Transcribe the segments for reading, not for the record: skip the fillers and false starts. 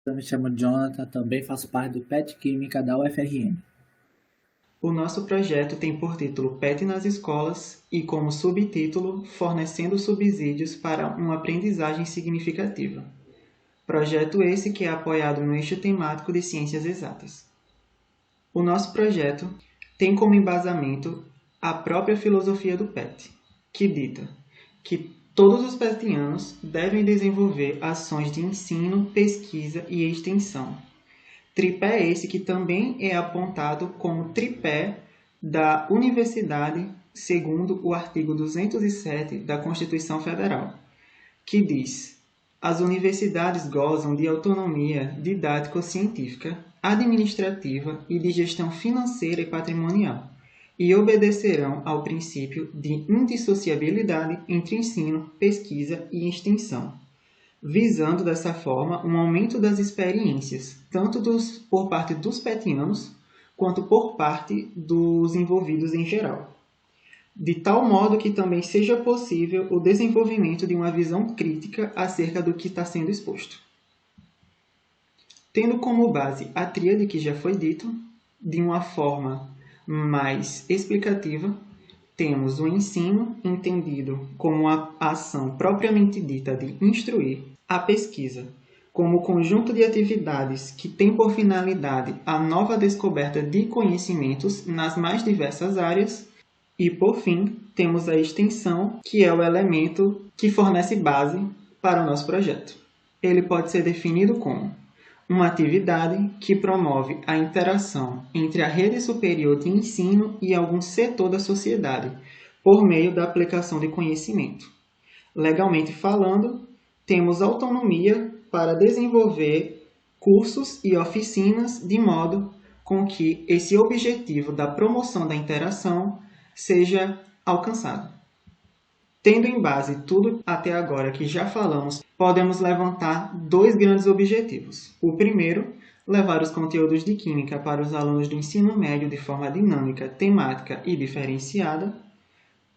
Eu me chamo Jonathan, também faço parte do PET Química da UFRN. O nosso projeto tem por título PET nas escolas e como subtítulo Fornecendo subsídios para uma aprendizagem significativa. Projeto esse que é apoiado no eixo temático de ciências exatas. O nosso projeto tem como embasamento a própria filosofia do PET, que dita que todos os petianos devem desenvolver ações de ensino, pesquisa e extensão. Tripé esse que também é apontado como tripé da universidade, segundo o artigo 207 da Constituição Federal, que diz: as universidades gozam de autonomia didático-científica, administrativa e de gestão financeira e patrimonial, e obedecerão ao princípio de indissociabilidade entre ensino, pesquisa e extensão, visando dessa forma um aumento das experiências, tanto por parte dos petianos, quanto por parte dos envolvidos em geral, de tal modo que também seja possível o desenvolvimento de uma visão crítica acerca do que está sendo exposto. Tendo como base a tríade que já foi dito, de uma forma mais explicativa, temos o ensino, entendido como a ação propriamente dita de instruir, a pesquisa, como conjunto de atividades que tem por finalidade a nova descoberta de conhecimentos nas mais diversas áreas, e, por fim, temos a extensão, que é o elemento que fornece base para o nosso projeto. Ele pode ser definido como uma atividade que promove a interação entre a rede superior de ensino e algum setor da sociedade, por meio da aplicação de conhecimento. Legalmente falando, temos autonomia para desenvolver cursos e oficinas de modo com que esse objetivo da promoção da interação seja alcançado. Tendo em base tudo até agora que já falamos, podemos levantar dois grandes objetivos. O primeiro, levar os conteúdos de química para os alunos do ensino médio de forma dinâmica, temática e diferenciada.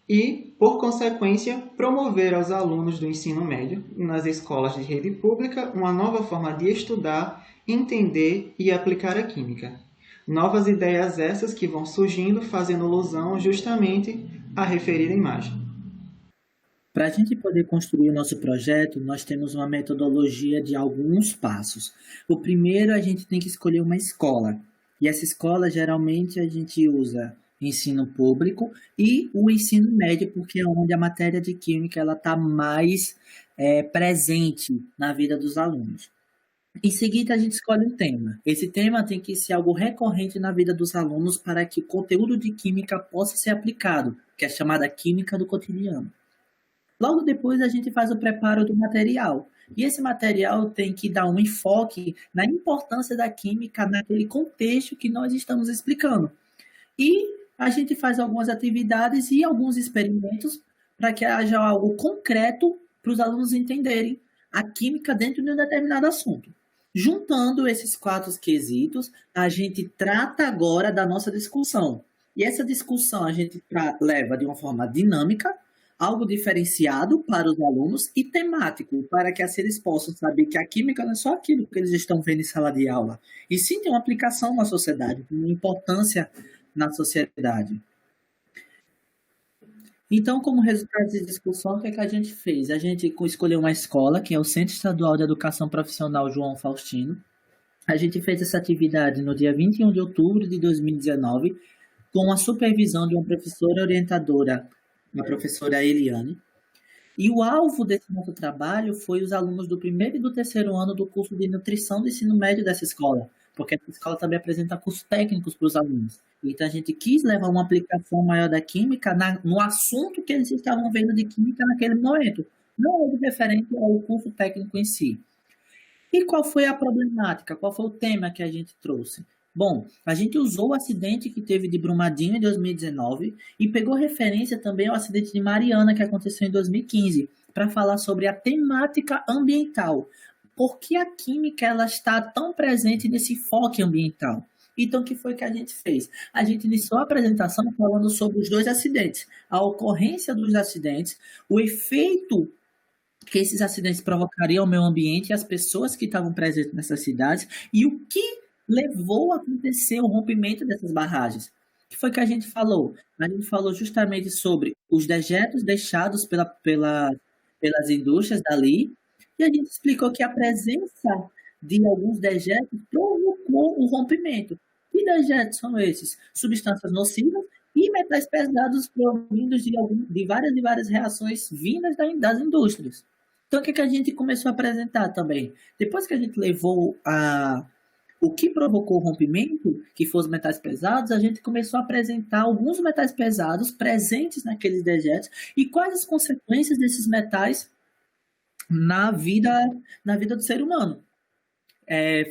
E, por consequência, promover aos alunos do ensino médio, nas escolas de rede pública, uma nova forma de estudar, entender e aplicar a química. Novas ideias essas que vão surgindo, fazendo alusão justamente à referida imagem. Para a gente poder construir o nosso projeto, nós temos uma metodologia de alguns passos. O primeiro, a gente tem que escolher uma escola. E essa escola, geralmente, a gente usa ensino público e o ensino médio, porque é onde a matéria de química está mais presente na vida dos alunos. Em seguida, a gente escolhe um tema. Esse tema tem que ser algo recorrente na vida dos alunos para que o conteúdo de química possa ser aplicado, que é chamada química do cotidiano. Logo depois, a gente faz o preparo do material. E esse material tem que dar um enfoque na importância da química naquele contexto que nós estamos explicando. E a gente faz algumas atividades e alguns experimentos para que haja algo concreto para os alunos entenderem a química dentro de um determinado assunto. Juntando esses quatro quesitos, a gente trata agora da nossa discussão. E essa discussão a gente leva de uma forma dinâmica, algo diferenciado para os alunos e temático, para que assim eles possam saber que a química não é só aquilo que eles estão vendo em sala de aula, e sim tem uma aplicação na sociedade, tem uma importância na sociedade. Então, como resultado de discussão, o que é que a gente fez? A gente escolheu uma escola, que é o Centro Estadual de Educação Profissional João Faustino. A gente fez essa atividade no dia 21 de outubro de 2019, com a supervisão de uma professora orientadora, a professora Eliane. E o alvo desse nosso trabalho foi os alunos do primeiro e do terceiro ano do curso de nutrição do ensino médio dessa escola, porque essa escola também apresenta cursos técnicos para os alunos. Então a gente quis levar uma aplicação maior da química no assunto que eles estavam vendo de química naquele momento, não é referente ao curso técnico em si. E qual foi a problemática? Qual foi o tema que a gente trouxe? Bom, a gente usou o acidente que teve de Brumadinho em 2019 e pegou referência também ao acidente de Mariana que aconteceu em 2015 para falar sobre a temática ambiental. Por que a química ela está tão presente nesse enfoque ambiental? Então, o que foi que a gente fez? A gente iniciou a apresentação falando sobre os dois acidentes, a ocorrência dos acidentes, o efeito que esses acidentes provocariam ao meio ambiente e as pessoas que estavam presentes nessas cidades e o que levou a acontecer o rompimento dessas barragens. O que foi que a gente falou? A gente falou justamente sobre os dejetos deixados pelas indústrias dali e a gente explicou que a presença de alguns dejetos provocou o rompimento. Que dejetos são esses? Substâncias nocivas e metais pesados provindos de várias e várias reações vindas das indústrias. Então, o que a gente começou a apresentar também? Depois que a gente levou o que provocou o rompimento, que foram os metais pesados, a gente começou a apresentar alguns metais pesados presentes naqueles dejetos e quais as consequências desses metais na vida do ser humano.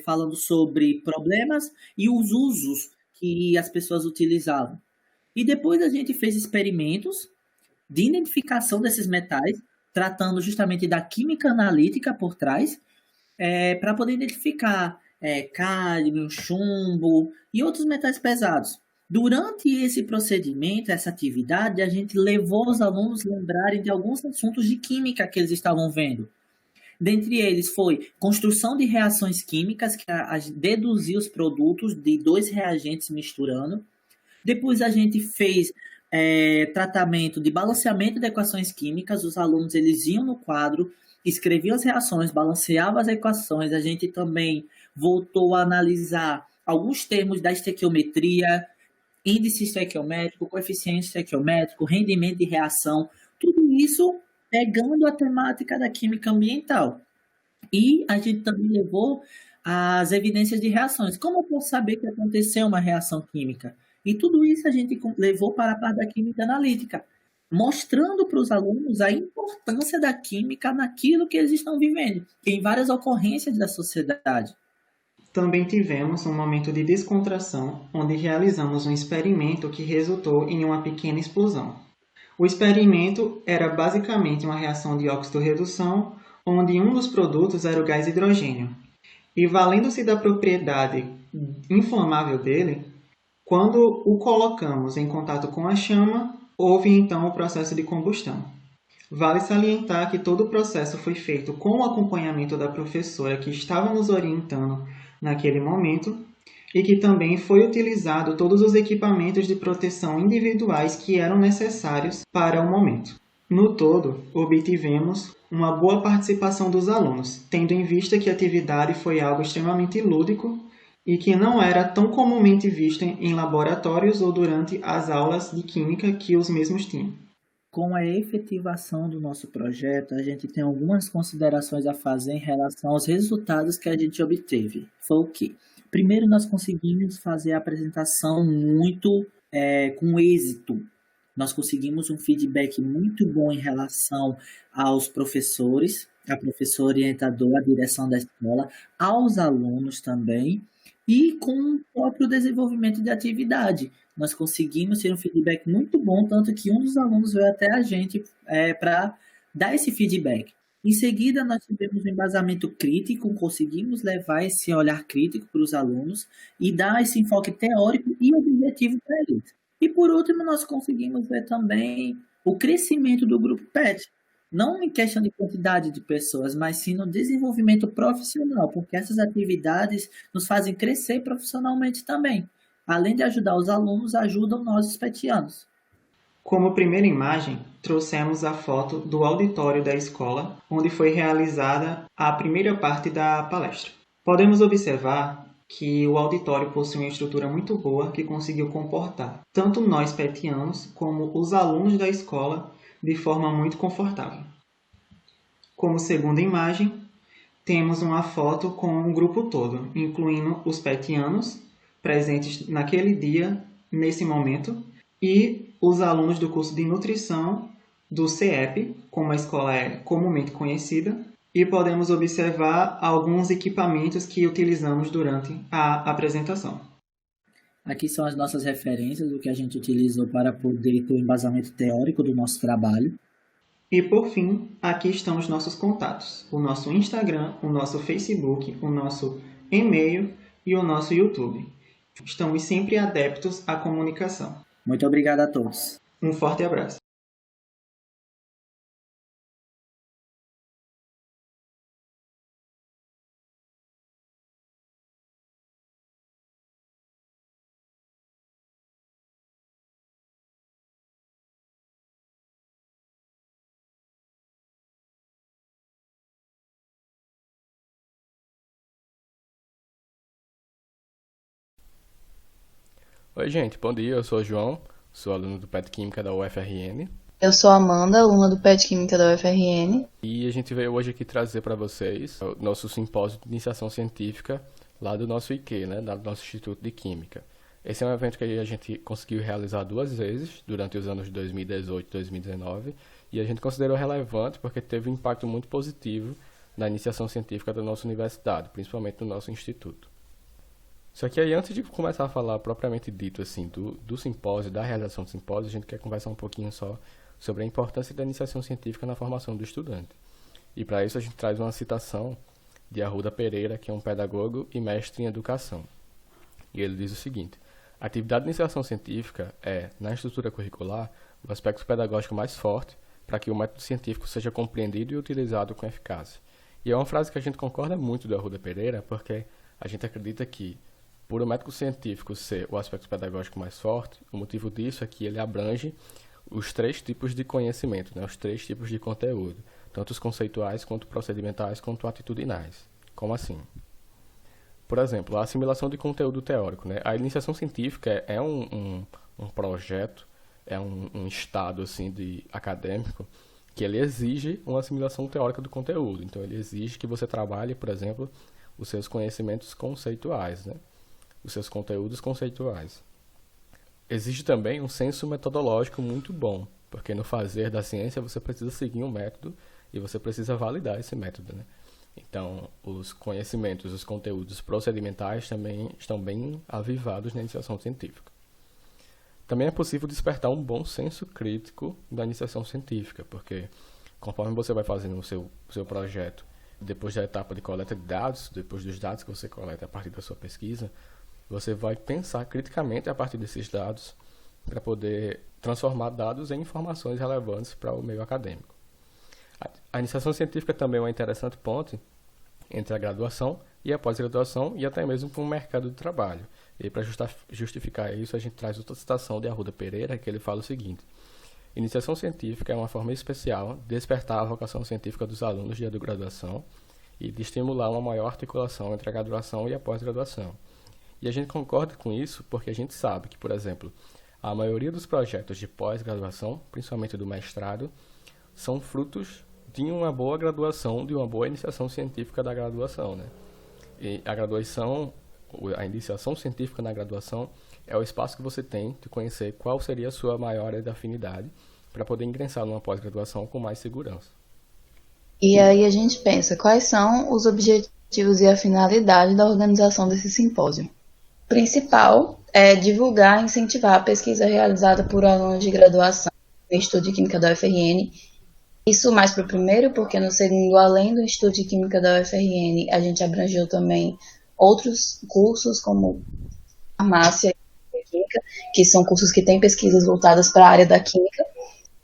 Falando sobre problemas e os usos que as pessoas utilizavam. E depois a gente fez experimentos de identificação desses metais, tratando justamente da química analítica por trás, para poder identificar cádmio, chumbo e outros metais pesados. Durante esse procedimento, essa atividade, a gente levou os alunos a lembrarem de alguns assuntos de química que eles estavam vendo. Dentre eles foi construção de reações químicas, que deduzir os produtos de dois reagentes misturando. Depois a gente fez tratamento de balanceamento de equações químicas. Os alunos eles iam no quadro, escreviam as reações, balanceavam as equações. A gente também voltou a analisar alguns termos da estequiometria, índice estequiométrico, coeficiente estequiométrico, rendimento de reação. Tudo isso pegando a temática da química ambiental. E a gente também levou as evidências de reações. Como eu posso saber que aconteceu uma reação química? E tudo isso a gente levou para a parte da química analítica, mostrando para os alunos a importância da química naquilo que eles estão vivendo, em várias ocorrências da sociedade. Também tivemos um momento de descontração, onde realizamos um experimento que resultou em uma pequena explosão. O experimento era basicamente uma reação de óxido-redução, onde um dos produtos era o gás hidrogênio. E valendo-se da propriedade inflamável dele, quando o colocamos em contato com a chama, houve então o processo de combustão. Vale salientar que todo o processo foi feito com o acompanhamento da professora que estava nos orientando naquele momento e que também foi utilizado todos os equipamentos de proteção individuais que eram necessários para o momento. No todo, obtivemos uma boa participação dos alunos, tendo em vista que a atividade foi algo extremamente lúdico e que não era tão comumente visto em laboratórios ou durante as aulas de química que os mesmos tinham. Com a efetivação do nosso projeto, a gente tem algumas considerações a fazer em relação aos resultados que a gente obteve. Foi o quê? Primeiro, nós conseguimos fazer a apresentação muito com êxito. Nós conseguimos um feedback muito bom em relação aos professores, a professora orientadora, a direção da escola, aos alunos também, e com o próprio desenvolvimento de atividade. Nós conseguimos ter um feedback muito bom, tanto que um dos alunos veio até a gente para dar esse feedback. Em seguida, nós tivemos um embasamento crítico, conseguimos levar esse olhar crítico para os alunos e dar esse enfoque teórico e objetivo para eles. E por último, nós conseguimos ver também o crescimento do grupo PET, não em questão de quantidade de pessoas, mas sim no desenvolvimento profissional, porque essas atividades nos fazem crescer profissionalmente também. Além de ajudar os alunos, ajudam nós, os petianos. Como primeira imagem, trouxemos a foto do auditório da escola, onde foi realizada a primeira parte da palestra. Podemos observar que o auditório possui uma estrutura muito boa que conseguiu comportar tanto nós petianos como os alunos da escola de forma muito confortável. Como segunda imagem, temos uma foto com o grupo todo, incluindo os petianos presentes naquele dia, nesse momento, e os alunos do curso de nutrição do CEP, como a escola é comumente conhecida, e podemos observar alguns equipamentos que utilizamos durante a apresentação. Aqui são as nossas referências, o que a gente utilizou para poder ter o embasamento teórico do nosso trabalho. E por fim, aqui estão os nossos contatos, o nosso Instagram, o nosso Facebook, o nosso e-mail e o nosso YouTube. Estamos sempre adeptos à comunicação. Muito obrigado a todos. Um forte abraço. Oi, gente, bom dia. Eu sou o João, sou aluno do PET Química da UFRN Eu sou a Amanda, aluna do PET Química da UFRN. e a gente veio hoje aqui trazer para vocês o nosso simpósio de iniciação científica lá do nosso IQ, né, do nosso Instituto de Química. Esse é um evento que a gente conseguiu realizar duas vezes durante os anos de 2018 e 2019 e a gente considerou relevante porque teve um impacto muito positivo na iniciação científica da nossa universidade, principalmente no nosso instituto. Só que aí, antes de começar a falar propriamente dito assim do simpósio, da realização do simpósio, a gente quer conversar um pouquinho só sobre a importância da iniciação científica na formação do estudante. E para isso a gente traz uma citação de Arruda Pereira, que é um pedagogo e mestre em educação. E ele diz o seguinte: a atividade de iniciação científica é, na estrutura curricular, o aspecto pedagógico mais forte para que o método científico seja compreendido e utilizado com eficácia. E é uma frase que a gente concorda muito do Arruda Pereira, porque a gente acredita que, por o método científico ser o aspecto pedagógico mais forte, o motivo disso é que ele abrange os três tipos de conhecimento, né? Os três tipos de conteúdo, tanto os conceituais, quanto procedimentais, quanto atitudinais. Como assim? Por exemplo, a assimilação de conteúdo teórico, né? A iniciação científica é um projeto, é um estado assim, acadêmico que ele exige uma assimilação teórica do conteúdo. Então, ele exige que você trabalhe, por exemplo, os seus conhecimentos conceituais, né? Os seus conteúdos conceituais. Existe também um senso metodológico muito bom, porque no fazer da ciência você precisa seguir um método e você precisa validar esse método, né? Então, os conhecimentos, os conteúdos procedimentais também estão bem avivados na iniciação científica. Também é possível despertar um bom senso crítico da iniciação científica, porque conforme você vai fazendo o seu projeto, depois da etapa de coleta de dados, depois dos dados que você coleta a partir da sua pesquisa, você vai pensar criticamente a partir desses dados para poder transformar dados em informações relevantes para o meio acadêmico. A iniciação científica também é uma interessante ponte entre a graduação e a pós-graduação e até mesmo com o mercado de trabalho. E para justificar isso, a gente traz outra citação de Arruda Pereira, que ele fala o seguinte: iniciação científica é uma forma especial de despertar a vocação científica dos alunos de graduação e de estimular uma maior articulação entre a graduação e a pós-graduação. E a gente concorda com isso porque a gente sabe que, por exemplo, a maioria dos projetos de pós-graduação, principalmente do mestrado, são frutos de uma boa graduação, de uma boa iniciação científica da graduação, né? E a iniciação científica na graduação é o espaço que você tem de conhecer qual seria a sua maior área de afinidade para poder ingressar numa pós-graduação com mais segurança. E aí a gente pensa, quais são os objetivos e a finalidade da organização desse simpósio? O principal é divulgar e incentivar a pesquisa realizada por alunos de graduação no Instituto de Química da UFRN. Isso mais para o primeiro, porque no segundo, além do Instituto de Química da UFRN, a gente abrangeu também outros cursos, como farmácia e química, que são cursos que têm pesquisas voltadas para a área da química.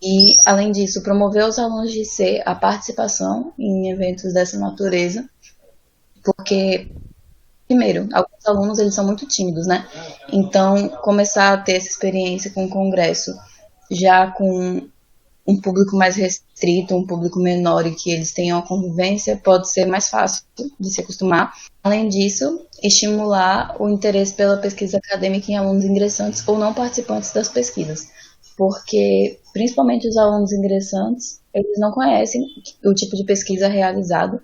E, além disso, promover os alunos de IC a participação em eventos dessa natureza, porque, primeiro, alguns alunos eles são muito tímidos, né? Então, começar a ter essa experiência com o congresso já com um público mais restrito, um público menor e que eles tenham a convivência, pode ser mais fácil de se acostumar. Além disso, estimular o interesse pela pesquisa acadêmica em alunos ingressantes ou não participantes das pesquisas, porque, principalmente os alunos ingressantes, eles não conhecem o tipo de pesquisa realizado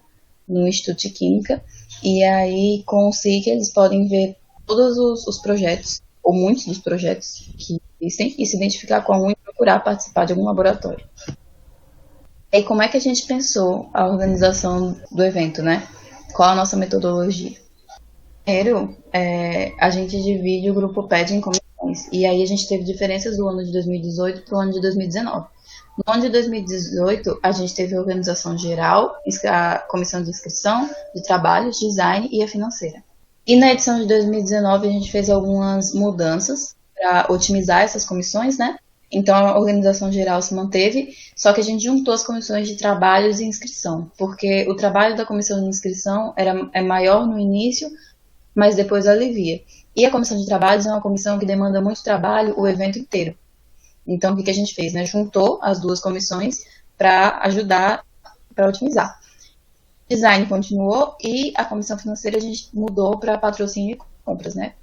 no Instituto de Química, e aí, com o SIC, eles podem ver todos os projetos, ou muitos dos projetos que existem, e se identificar com algum e procurar participar de algum laboratório. E como é que a gente pensou a organização do evento, né? Qual a nossa metodologia? Primeiro, a gente divide o grupo PED em comissões, e aí a gente teve diferenças do ano de 2018 para o ano de 2019. No ano de 2018, a gente teve a organização geral, a comissão de inscrição, de trabalhos, design e a financeira. E na edição de 2019, a gente fez algumas mudanças para otimizar essas comissões, né? Então, a organização geral se manteve, só que a gente juntou as comissões de trabalhos e inscrição, porque o trabalho da comissão de inscrição é maior no início, mas depois alivia. E a comissão de trabalhos é uma comissão que demanda muito trabalho o evento inteiro. Então, o que a gente fez, né? Juntou as duas comissões para ajudar, para otimizar. Design continuou e a comissão financeira a gente mudou para patrocínio e compras, né?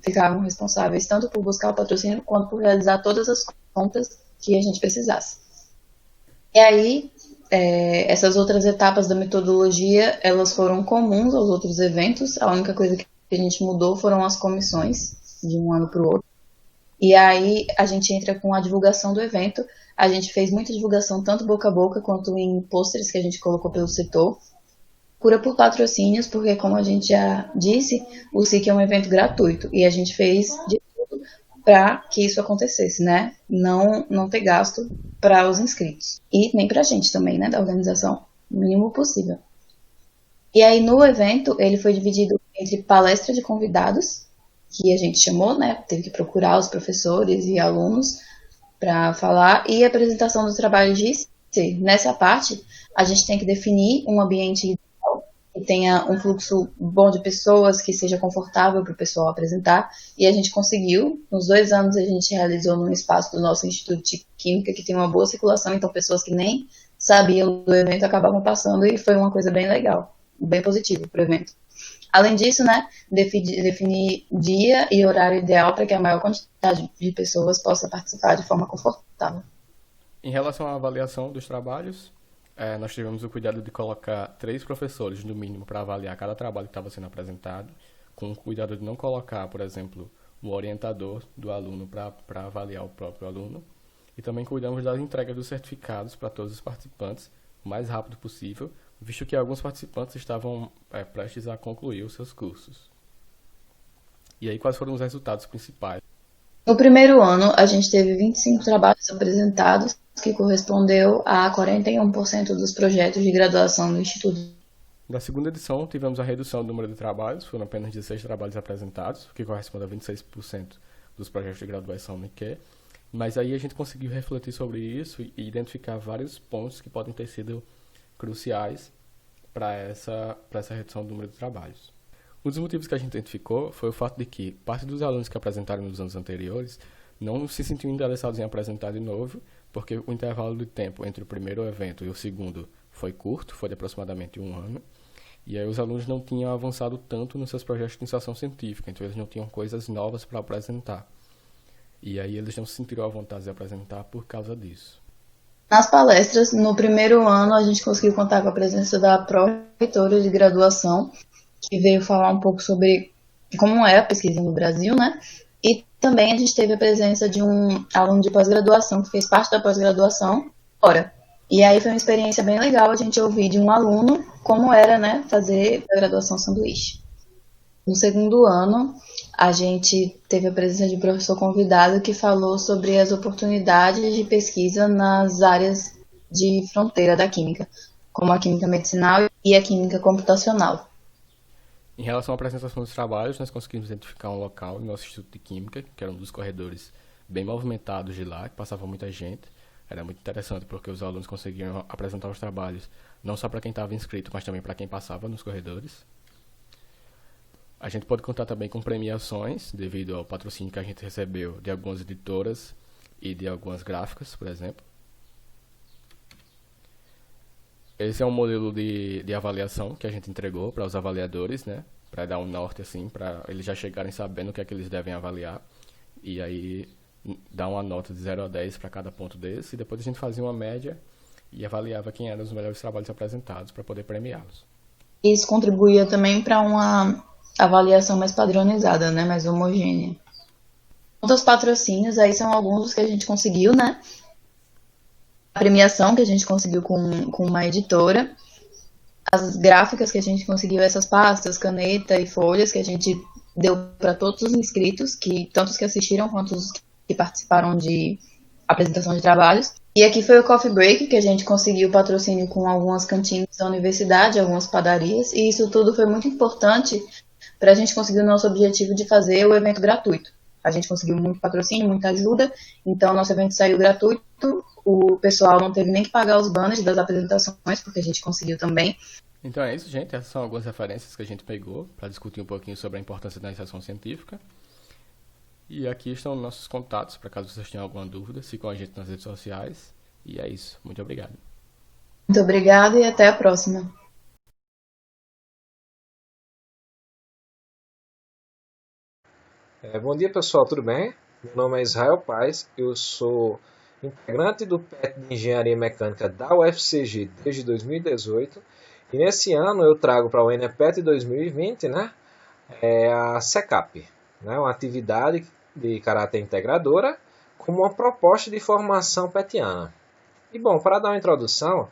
ficavam responsáveis tanto por buscar o patrocínio quanto por realizar todas as contas que a gente precisasse. E aí, essas outras etapas da metodologia, elas foram comuns aos outros eventos. A única coisa que a gente mudou foram as comissões, de um ano para o outro. E aí, a gente entra com a divulgação do evento. A gente fez muita divulgação, tanto boca a boca, quanto em pôsteres que a gente colocou pelo setor. Procura por patrocínios, porque, como a gente já disse, o SIC é um evento gratuito. E a gente fez de tudo para que isso acontecesse, né? Não ter gasto para os inscritos. E nem para a gente também, né? Da organização. O mínimo possível. E aí, no evento, ele foi dividido entre palestra de convidados, que a gente chamou, né? Teve que procurar os professores e alunos para falar, e a apresentação do trabalho de IC. Nessa parte, a gente tem que definir um ambiente ideal, que tenha um fluxo bom de pessoas, que seja confortável para o pessoal apresentar, e a gente conseguiu. Nos 2 anos, a gente realizou num espaço do nosso Instituto de Química, que tem uma boa circulação, então pessoas que nem sabiam do evento acabavam passando, e foi uma coisa bem legal, bem positiva para o evento. Além disso, né, definir dia e horário ideal para que a maior quantidade de pessoas possa participar de forma confortável. Em relação à avaliação dos trabalhos, nós tivemos o cuidado de colocar 3 professores, no mínimo, para avaliar cada trabalho que estava sendo apresentado, com o cuidado de não colocar, por exemplo, o orientador do aluno para avaliar o próprio aluno. E também cuidamos da entrega dos certificados para todos os participantes, o mais rápido possível, visto que alguns participantes estavam prestes a concluir os seus cursos. E aí, quais foram os resultados principais? No primeiro ano, a gente teve 25 trabalhos apresentados, que correspondeu a 41% dos projetos de graduação do Instituto. Na segunda edição, tivemos a redução do número de trabalhos, foram apenas 16 trabalhos apresentados, o que corresponde a 26% dos projetos de graduação no IQE. Mas aí a gente conseguiu refletir sobre isso e identificar vários pontos que podem ter sido cruciais para essa redução do número de trabalhos. Um dos motivos que a gente identificou foi o fato de que parte dos alunos que apresentaram nos anos anteriores não se sentiam interessados em apresentar de novo, porque o intervalo de tempo entre o primeiro evento e o segundo foi curto, foi de aproximadamente 1 ano, e aí os alunos não tinham avançado tanto nos seus projetos de iniciação científica, então eles não tinham coisas novas para apresentar. E aí eles não se sentiram à vontade de apresentar por causa disso. Nas palestras, no primeiro ano, a gente conseguiu contar com a presença da pró-reitora de graduação, que veio falar um pouco sobre como é a pesquisa no Brasil, né? E também a gente teve a presença de um aluno de pós-graduação, que fez parte da pós-graduação, fora. E aí foi uma experiência bem legal a gente ouvir de um aluno como era, né, fazer a graduação sanduíche. No segundo ano, a gente teve a presença de um professor convidado que falou sobre as oportunidades de pesquisa nas áreas de fronteira da química, como a química medicinal e a química computacional. Em relação à apresentação dos trabalhos, nós conseguimos identificar um local no nosso Instituto de Química, que era um dos corredores bem movimentados de lá, que passava muita gente. Era muito interessante porque os alunos conseguiam apresentar os trabalhos, não só para quem estava inscrito, mas também para quem passava nos corredores. A gente pode contar também com premiações, devido ao patrocínio que a gente recebeu de algumas editoras e de algumas gráficas, por exemplo. Esse é um modelo de avaliação que a gente entregou para os avaliadores, né? Para dar um norte, assim, para eles já chegarem sabendo o que é que eles devem avaliar. E aí, dar uma nota de 0 a 10 para cada ponto desse. E depois a gente fazia uma média e avaliava quem eram os melhores trabalhos apresentados para poder premiá-los. Isso contribuía também para uma avaliação mais padronizada, né, mais homogênea. Quanto aos patrocínios, aí são alguns dos que a gente conseguiu, né? A premiação que a gente conseguiu com uma editora, as gráficas que a gente conseguiu, essas pastas, caneta e folhas que a gente deu para todos os inscritos, tanto os que assistiram quanto os que participaram de apresentação de trabalhos. E aqui foi o Coffee Break, que a gente conseguiu patrocínio com algumas cantinas da universidade, algumas padarias, e isso tudo foi muito importante para a gente conseguir o nosso objetivo de fazer o evento gratuito. A gente conseguiu muito patrocínio, muita ajuda, então nosso evento saiu gratuito, o pessoal não teve nem que pagar os banners das apresentações, porque a gente conseguiu também. Então é isso, gente. Essas são algumas referências que a gente pegou para discutir um pouquinho sobre a importância da iniciação científica. E aqui estão nossos contatos, para caso vocês tenham alguma dúvida, sigam a gente nas redes sociais. E é isso. Muito obrigado. Muito obrigada e até a próxima. Bom dia, pessoal, tudo bem? Meu nome é Israel Paes, eu sou integrante do PET de Engenharia Mecânica da UFCG desde 2018 e nesse ano eu trago para o ENEPET 2020, né, a SECAP, né, uma atividade de caráter integradora como uma proposta de formação petiana. E bom, para dar uma introdução,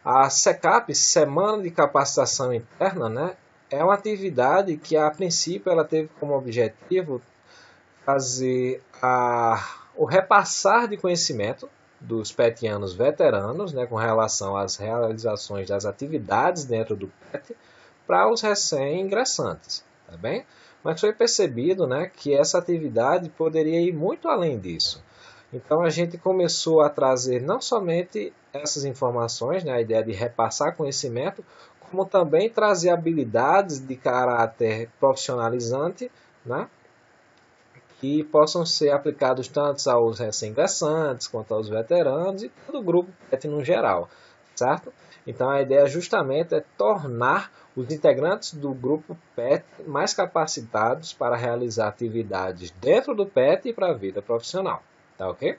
a SECAP, Semana de Capacitação Interna, né, é uma atividade que a princípio ela teve como objetivo fazer o repassar de conhecimento dos petianos veteranos, né, com relação às realizações das atividades dentro do PET para os recém-ingressantes, tá bem? Mas foi percebido, né, que essa atividade poderia ir muito além disso. Então a gente começou a trazer não somente essas informações, né, a ideia de repassar conhecimento, como também trazer habilidades de caráter profissionalizante, né, que possam ser aplicados tanto aos recém-ingressantes quanto aos veteranos e todo o grupo PET no geral, certo? Então a ideia justamente é tornar os integrantes do grupo PET mais capacitados para realizar atividades dentro do PET e para a vida profissional, tá ok?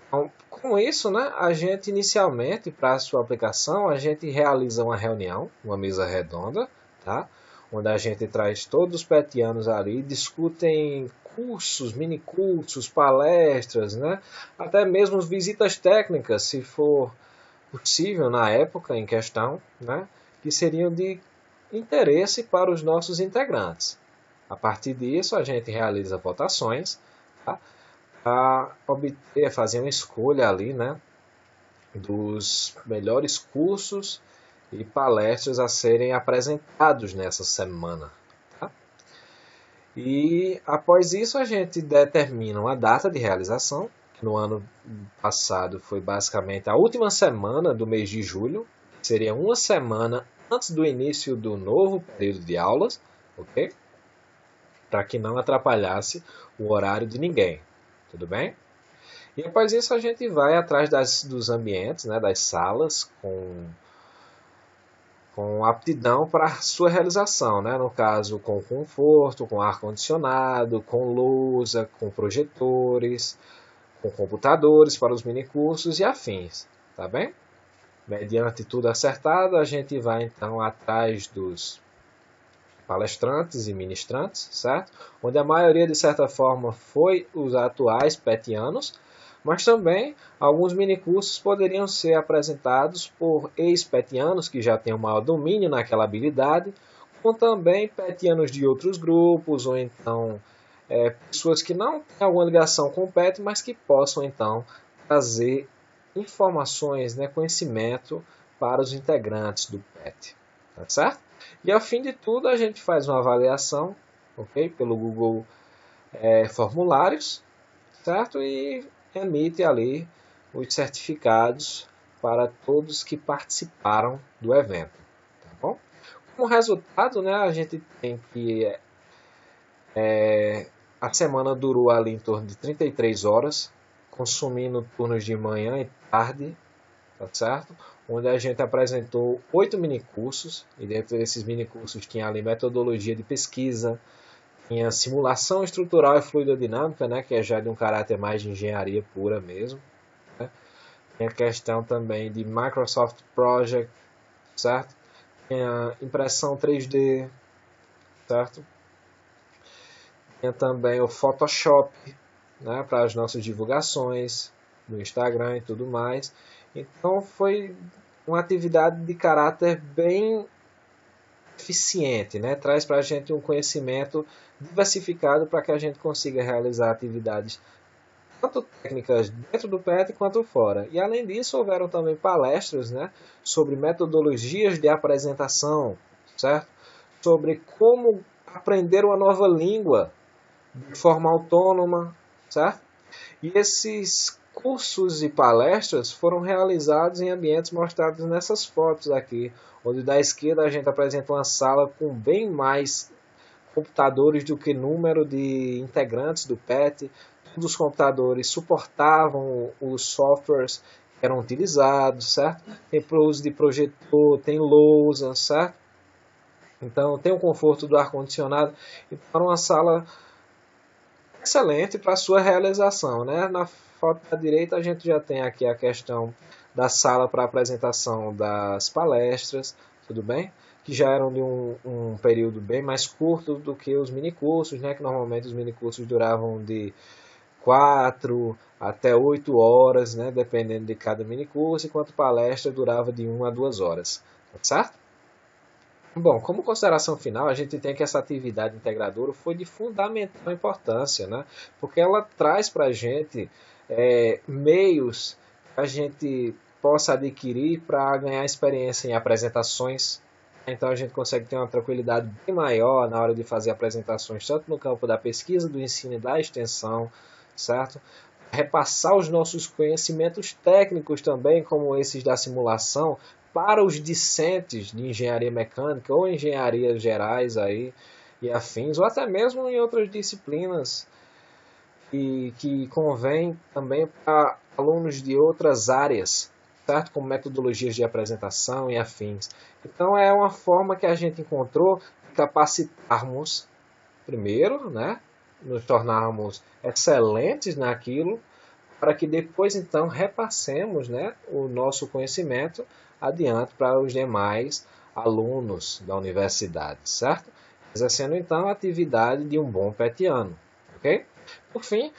Então, com isso, né, a gente inicialmente, para a sua aplicação, a gente realiza uma reunião, uma mesa redonda, tá? Onde a gente traz todos os petianos ali, discutem cursos, minicursos, palestras, né? Até mesmo visitas técnicas, se for possível na época em questão, né? Que seriam de interesse para os nossos integrantes. A partir disso, a gente realiza votações, tá? A obter, fazer uma escolha ali, né, dos melhores cursos e palestras a serem apresentados nessa semana. Tá? E após isso a gente determina uma data de realização, que no ano passado foi basicamente a última semana do mês de julho, seria uma semana antes do início do novo período de aulas, ok? Para que não atrapalhasse o horário de ninguém. Tudo bem? E após isso a gente vai atrás dos ambientes, né, das salas, com aptidão para a sua realização. Né? No caso, com conforto, com ar-condicionado, com lousa, com projetores, com computadores para os minicursos e afins. Tá bem? Mediante tudo acertado, a gente vai então atrás dos palestrantes e ministrantes, certo? Onde a maioria, de certa forma, foi os atuais petianos, mas também alguns minicursos poderiam ser apresentados por ex-petianos que já têm um maior domínio naquela habilidade, como também petianos de outros grupos, ou então pessoas que não têm alguma ligação com o PET, mas que possam então trazer informações, né, conhecimento para os integrantes do PET, tá certo? E ao fim de tudo a gente faz uma avaliação, ok, pelo Google Formulários, certo? E emite ali os certificados para todos que participaram do evento, tá bom? Como resultado, né, a gente tem que a semana durou ali em torno de 33 horas, consumindo turnos de manhã e tarde, tá certo? Onde a gente apresentou 8 minicursos, e dentro desses minicursos tinha ali metodologia de pesquisa, tinha simulação estrutural e fluidodinâmica, né, que é já de um caráter mais de engenharia pura mesmo. Né? Tem a questão também de Microsoft Project, certo? Tem a impressão 3D, certo? Tem também o Photoshop, né, para as nossas divulgações no Instagram e tudo mais. Então foi uma atividade de caráter bem eficiente, né? Traz para a gente um conhecimento diversificado para que a gente consiga realizar atividades tanto técnicas dentro do PET quanto fora. E além disso, houveram também palestras, né, sobre metodologias de apresentação, certo? Sobre como aprender uma nova língua de forma autônoma, certo? E esses cursos e palestras foram realizados em ambientes mostrados nessas fotos aqui, onde da esquerda a gente apresenta uma sala com bem mais computadores do que número de integrantes do PET. Todos os computadores suportavam os softwares que eram utilizados, certo? Tem para uso de projetor, tem lousa, certo? Então tem o conforto do ar-condicionado. Então era uma sala excelente para a sua realização, né? Na foto da direita a gente já tem aqui a questão da sala para apresentação das palestras, tudo bem? Que já eram de um período bem mais curto do que os minicursos, né? Que normalmente os minicursos duravam de 4 até 8 horas, né? Dependendo de cada minicurso, enquanto palestra durava de 1 a 2 horas, tá certo? Bom, como consideração final, a gente tem que essa atividade integradora foi de fundamental importância, né? Porque ela traz para a gente meios que a gente possa adquirir para ganhar experiência em apresentações. Então a gente consegue ter uma tranquilidade bem maior na hora de fazer apresentações, tanto no campo da pesquisa, do ensino e da extensão, certo? Repassar os nossos conhecimentos técnicos também, como esses da simulação, para os discentes de engenharia mecânica ou engenharias gerais aí, e afins, ou até mesmo em outras disciplinas que convém também para alunos de outras áreas, certo? Como metodologias de apresentação e afins. Então é uma forma que a gente encontrou de capacitarmos, primeiro, né? Nos tornarmos excelentes naquilo, para que depois então repassemos, né, o nosso conhecimento adiante para os demais alunos da universidade, certo? Exercendo então a atividade de um bom petiano, ok? Por fim,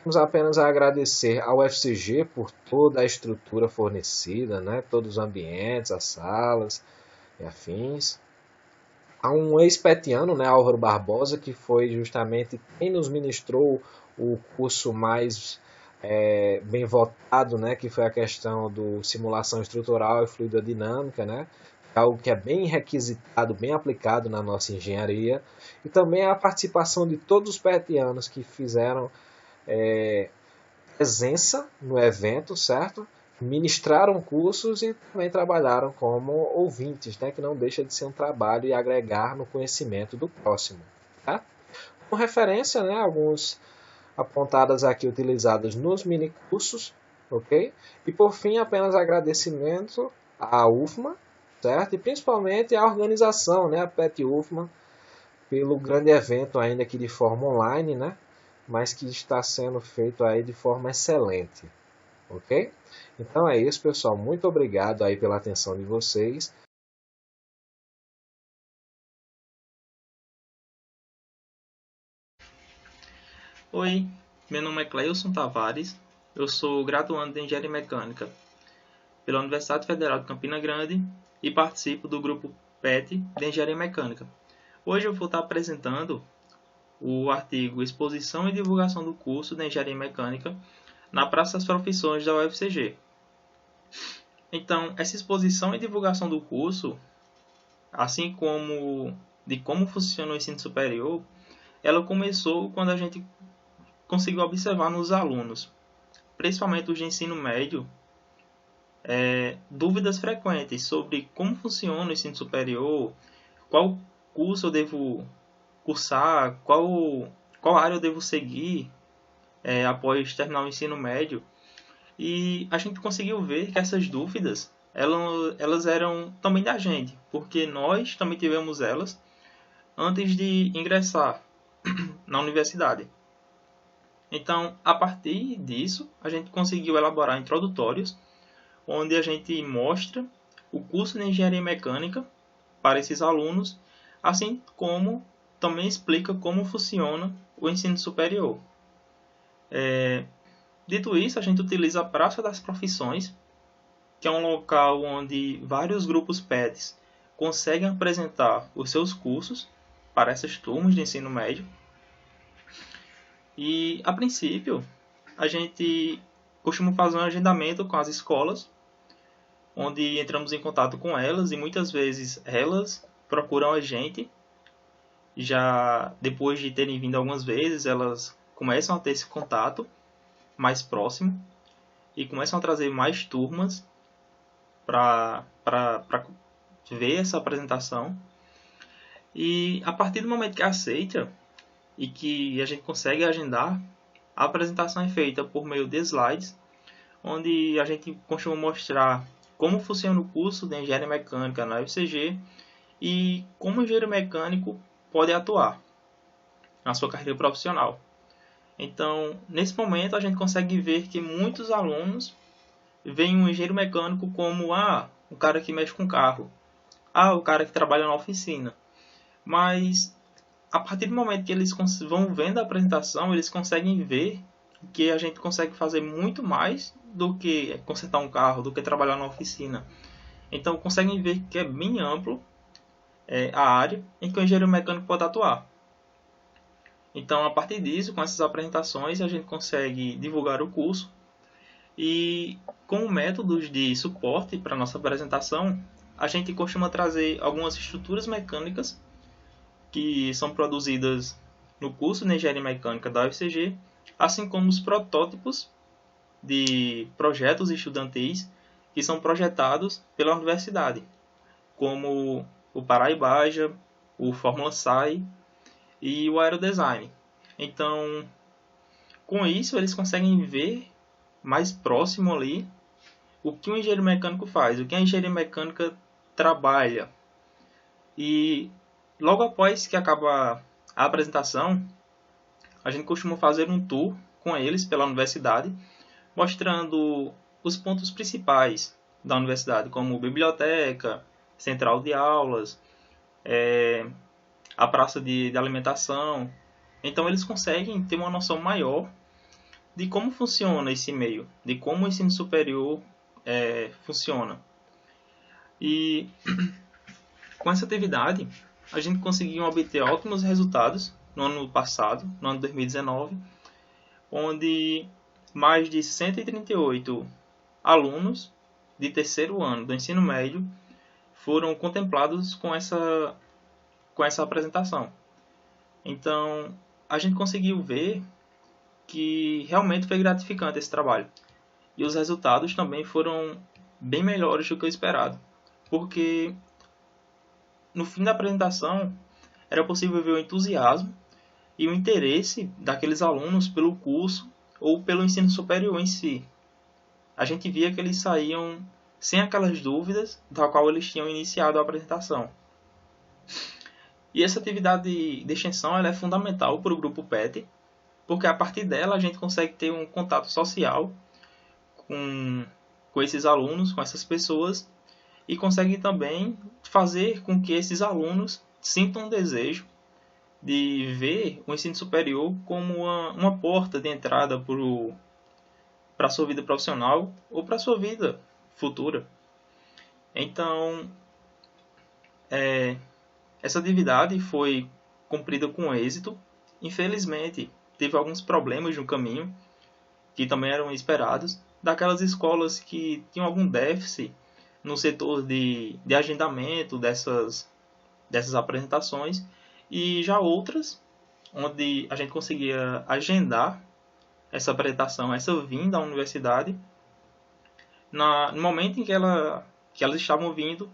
vamos apenas agradecer ao UFCG por toda a estrutura fornecida, né, todos os ambientes, as salas e afins. Há um ex-petiano, né, Álvaro Barbosa, que foi justamente quem nos ministrou o curso mais bem votado, né, que foi a questão do simulação estrutural e fluidodinâmica, né, algo que é bem requisitado, bem aplicado na nossa engenharia, e também a participação de todos os petianos que fizeram presença no evento, certo? Ministraram cursos e também trabalharam como ouvintes, né, que não deixa de ser um trabalho e agregar no conhecimento do próximo. Tá? Com referência, né, alguns apontadas aqui utilizadas nos minicursos, ok? E por fim, apenas agradecimento à UFMA, certo? E principalmente à organização, né, a PET UFMA, pelo grande evento ainda aqui de forma online, né? Mas que está sendo feito aí de forma excelente, ok? Então é isso, pessoal. Muito obrigado aí pela atenção de vocês. Oi, meu nome é Cleilson Tavares, eu sou graduando de Engenharia Mecânica pela Universidade Federal de Campina Grande e participo do grupo PET de Engenharia Mecânica. Hoje eu vou estar apresentando o artigo Exposição e Divulgação do curso de Engenharia Mecânica na Praça das Profissões da UFCG. Então, essa exposição e divulgação do curso, assim como de como funciona o ensino superior, ela começou quando a gente conseguiu observar nos alunos, principalmente os de ensino médio, dúvidas frequentes sobre como funciona o ensino superior, qual curso eu devo cursar, qual área eu devo seguir após terminar o ensino médio. E a gente conseguiu ver que essas dúvidas elas eram também da gente, porque nós também tivemos elas antes de ingressar na universidade. Então, a partir disso, a gente conseguiu elaborar introdutórios, onde a gente mostra o curso de Engenharia Mecânica para esses alunos, assim como também explica como funciona o ensino superior. Dito isso, a gente utiliza a Praça das Profissões, que é um local onde vários grupos PETs conseguem apresentar os seus cursos para essas turmas de ensino médio. E, a princípio, a gente costuma fazer um agendamento com as escolas, onde entramos em contato com elas e muitas vezes elas procuram a gente. Já depois de terem vindo algumas vezes, elas começam a ter esse contato mais próximo e começam a trazer mais turmas para ver essa apresentação. E a partir do momento que aceita e que a gente consegue agendar, a apresentação é feita por meio de slides, onde a gente costuma mostrar como funciona o curso de Engenharia Mecânica na UFCG e como o engenheiro mecânico pode atuar na sua carreira profissional. Então, nesse momento, a gente consegue ver que muitos alunos veem um engenheiro mecânico como o cara que mexe com carro, o cara que trabalha na oficina. Mas, a partir do momento que eles vão vendo a apresentação, eles conseguem ver que a gente consegue fazer muito mais do que consertar um carro, do que trabalhar na oficina. Então, conseguem ver que é bem amplo a área em que o engenheiro mecânico pode atuar. Então, a partir disso, com essas apresentações, a gente consegue divulgar o curso e, com métodos de suporte para a nossa apresentação, a gente costuma trazer algumas estruturas mecânicas que são produzidas no curso de Engenharia Mecânica da UFCG, assim como os protótipos de projetos estudantis que são projetados pela universidade, como o Paraibaja, o Fórmula SAI e o Aerodesign. Então, com isso, eles conseguem ver mais próximo ali o que o engenheiro mecânico faz, o que a engenharia mecânica trabalha. E logo após que acaba a apresentação, a gente costuma fazer um tour com eles pela universidade, mostrando os pontos principais da universidade, como biblioteca, central de aulas, a praça de alimentação. Então eles conseguem ter uma noção maior de como funciona esse meio, de como o ensino superior funciona. E com essa atividade, a gente conseguiu obter ótimos resultados no ano passado, no ano 2019, onde mais de 138 alunos de terceiro ano do ensino médio foram contemplados com essa apresentação. Então, a gente conseguiu ver que realmente foi gratificante esse trabalho. E os resultados também foram bem melhores do que o esperado. Porque no fim da apresentação era possível ver o entusiasmo e o interesse daqueles alunos pelo curso ou pelo ensino superior em si. A gente via que eles saíam sem aquelas dúvidas da qual eles tinham iniciado a apresentação. E essa atividade de extensão ela é fundamental para o grupo PET, porque a partir dela a gente consegue ter um contato social com esses alunos, com essas pessoas, e consegue também fazer com que esses alunos sintam um desejo de ver o ensino superior como uma porta de entrada para a sua vida profissional ou para a sua vida futura. Então, essa atividade foi cumprida com êxito. Infelizmente, teve alguns problemas no caminho, que também eram esperados, daquelas escolas que tinham algum déficit no setor de agendamento dessas apresentações, e já outras, onde a gente conseguia agendar essa apresentação, essa vinda à universidade, no momento em que elas estavam vindo,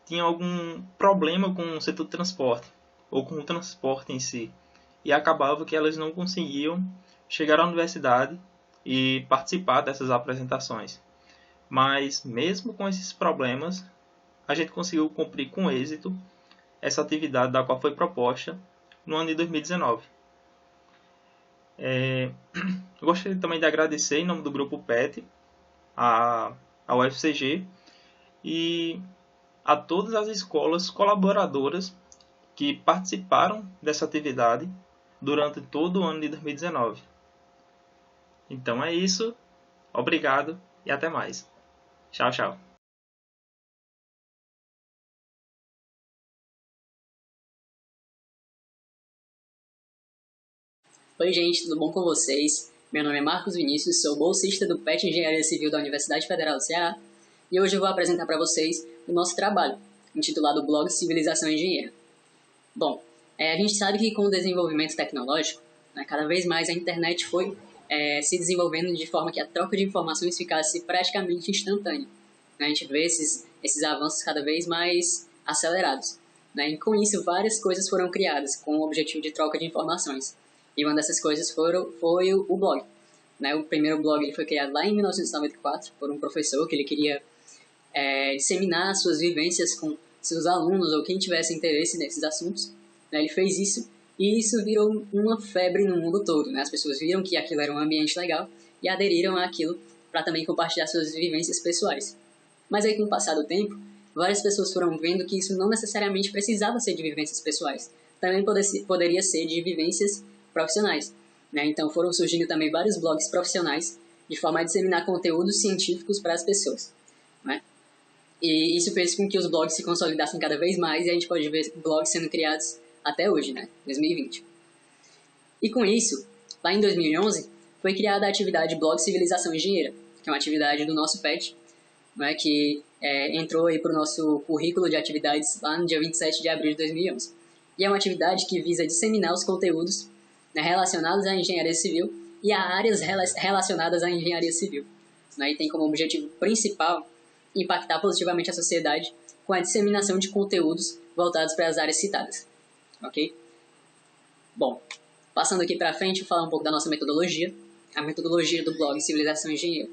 tinha algum problema com o setor de transporte, ou com o transporte em si, e acabava que elas não conseguiam chegar à universidade e participar dessas apresentações. Mas, mesmo com esses problemas, a gente conseguiu cumprir com êxito essa atividade da qual foi proposta no ano de 2019. Eu gostaria também de agradecer, em nome do Grupo PET, ao UFCG e a todas as escolas colaboradoras que participaram dessa atividade durante todo o ano de 2019. Então é isso, obrigado e até mais. Tchau, tchau. Oi gente, tudo bom com vocês? Meu nome é Marcos Vinícius, sou bolsista do PET Engenharia Civil da Universidade Federal do Ceará e hoje eu vou apresentar para vocês o nosso trabalho, intitulado Blog Civilização Engenheira. Bom, a gente sabe que com o desenvolvimento tecnológico, cada vez mais a internet foi se desenvolvendo de forma que a troca de informações ficasse praticamente instantânea. A gente vê esses avanços cada vez mais acelerados. E com isso, várias coisas foram criadas com o objetivo de troca de informações. E uma dessas coisas foi o blog. O primeiro blog ele foi criado lá em 1994 por um professor que ele queria disseminar suas vivências com seus alunos ou quem tivesse interesse nesses assuntos. Ele fez isso E isso virou uma febre no mundo todo, né? As pessoas viram que aquilo era um ambiente legal e aderiram àquilo para também compartilhar suas vivências pessoais. Mas aí, com o passar do tempo, várias pessoas foram vendo que isso não necessariamente precisava ser de vivências pessoais. Também poderia ser de vivências profissionais, né? Então foram surgindo também vários blogs profissionais de forma a disseminar conteúdos científicos para as pessoas, né? E isso fez com que os blogs se consolidassem cada vez mais e a gente pode ver blogs sendo criados até hoje, né? 2020. E com isso, lá em 2011, foi criada a atividade Blog Civilização Engenheira, que é uma atividade do nosso PET, né, que entrou aí para o nosso currículo de atividades lá no dia 27 de abril de 2011. E é uma atividade que visa disseminar os conteúdos, né, relacionados à engenharia civil e a áreas relacionadas à engenharia civil, né, e tem como objetivo principal impactar positivamente a sociedade com a disseminação de conteúdos voltados para as áreas citadas. Ok? Bom, passando aqui para frente, vou falar um pouco da nossa metodologia. A metodologia do blog Civilização Engenheira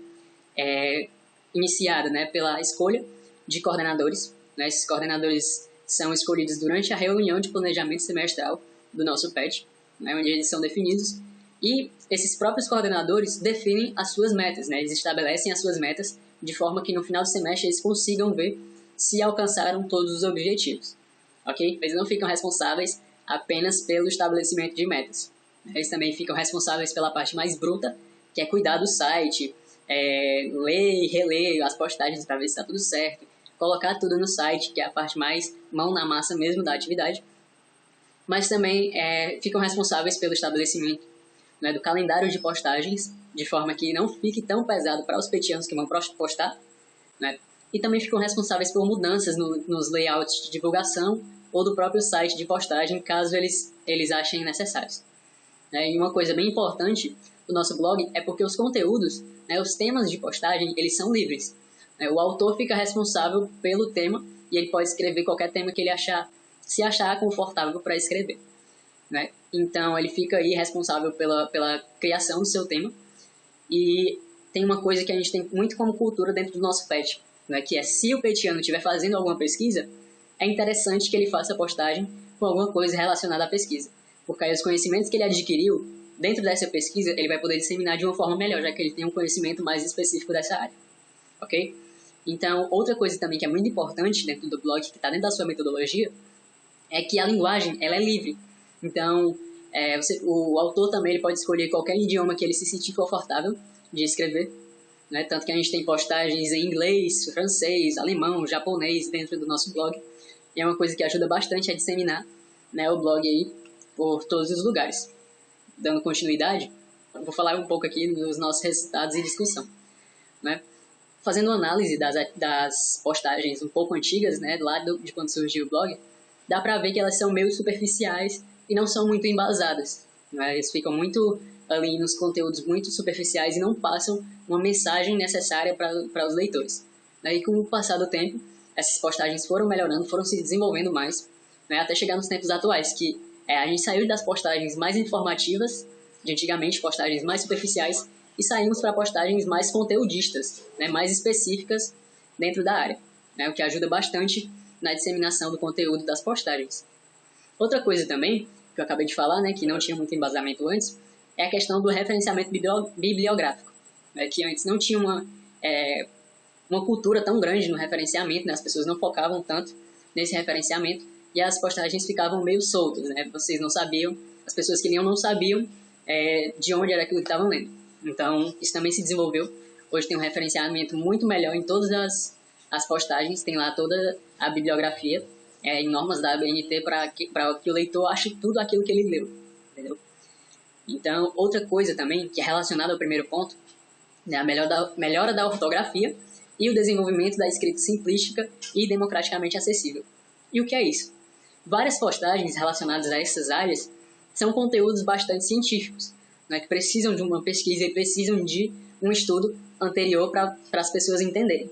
é iniciada, né, pela escolha de coordenadores, né? Esses coordenadores são escolhidos durante a reunião de planejamento semestral do nosso PET, né, onde eles são definidos, e esses próprios coordenadores definem as suas metas, né? Eles estabelecem as suas metas de forma que no final do semestre eles consigam ver se alcançaram todos os objetivos, ok? Eles não ficam responsáveis apenas pelo estabelecimento de metas. Eles também ficam responsáveis pela parte mais bruta, que é cuidar do site, ler e reler as postagens para ver se está tudo certo, colocar tudo no site, que é a parte mais mão na massa mesmo da atividade, mas também ficam responsáveis pelo estabelecimento, né, do calendário de postagens, de forma que não fique tão pesado para os petianos que vão postar, né, e também ficam responsáveis por mudanças nos layouts de divulgação ou do próprio site de postagem, caso eles achem necessários. E uma coisa bem importante do nosso blog é porque os conteúdos, né, os temas de postagem, eles são livres. O autor fica responsável pelo tema e ele pode escrever qualquer tema que ele se achar confortável para escrever, né? Então, ele fica aí responsável pela criação do seu tema. E tem uma coisa que a gente tem muito como cultura dentro do nosso PET, né, que é, se o petiano estiver fazendo alguma pesquisa, é interessante que ele faça a postagem com alguma coisa relacionada à pesquisa, porque aí os conhecimentos que ele adquiriu dentro dessa pesquisa, ele vai poder disseminar de uma forma melhor, já que ele tem um conhecimento mais específico dessa área, ok? Então, outra coisa também que é muito importante dentro do blog, que está dentro da sua metodologia, é que a linguagem ela é livre. Então, o autor também ele pode escolher qualquer idioma que ele se sentir confortável de escrever, né? Tanto que a gente tem postagens em inglês, francês, alemão, japonês dentro do nosso blog. E é uma coisa que ajuda bastante a disseminar, né, o blog aí por todos os lugares. Dando continuidade, vou falar um pouco aqui dos nossos resultados e discussão, né? Fazendo uma análise das postagens um pouco antigas, né, lá de quando surgiu o blog, dá pra ver que elas são meio superficiais e não são muito embasadas, né? Eles ficam muito ali nos conteúdos muito superficiais e não passam uma mensagem necessária para os leitores. E com o passar do tempo, essas postagens foram melhorando, foram se desenvolvendo mais, né, até chegar nos tempos atuais, que a gente saiu das postagens mais informativas, de antigamente, postagens mais superficiais, e saímos para postagens mais conteudistas, né, mais específicas dentro da área, né, o que ajuda bastante na disseminação do conteúdo das postagens. Outra coisa também, que eu acabei de falar, né, que não tinha muito embasamento antes, é a questão do referenciamento bibliográfico, né, que antes não tinha uma cultura tão grande no referenciamento, né, as pessoas não focavam tanto nesse referenciamento e as postagens ficavam meio soltas, né, vocês não sabiam, as pessoas que liam não sabiam de onde era aquilo que estavam lendo. Então, isso também se desenvolveu. Hoje tem um referenciamento muito melhor em todas as postagens, tem lá toda a bibliografia em normas da ABNT para que o leitor ache tudo aquilo que ele leu, entendeu? Então, outra coisa também, que é relacionada ao primeiro ponto, é a melhora da ortografia e o desenvolvimento da escrita simplística e democraticamente acessível. E o que é isso? Várias postagens relacionadas a essas áreas são conteúdos bastante científicos, né, que precisam de uma pesquisa e precisam de um estudo anterior para as pessoas entenderem.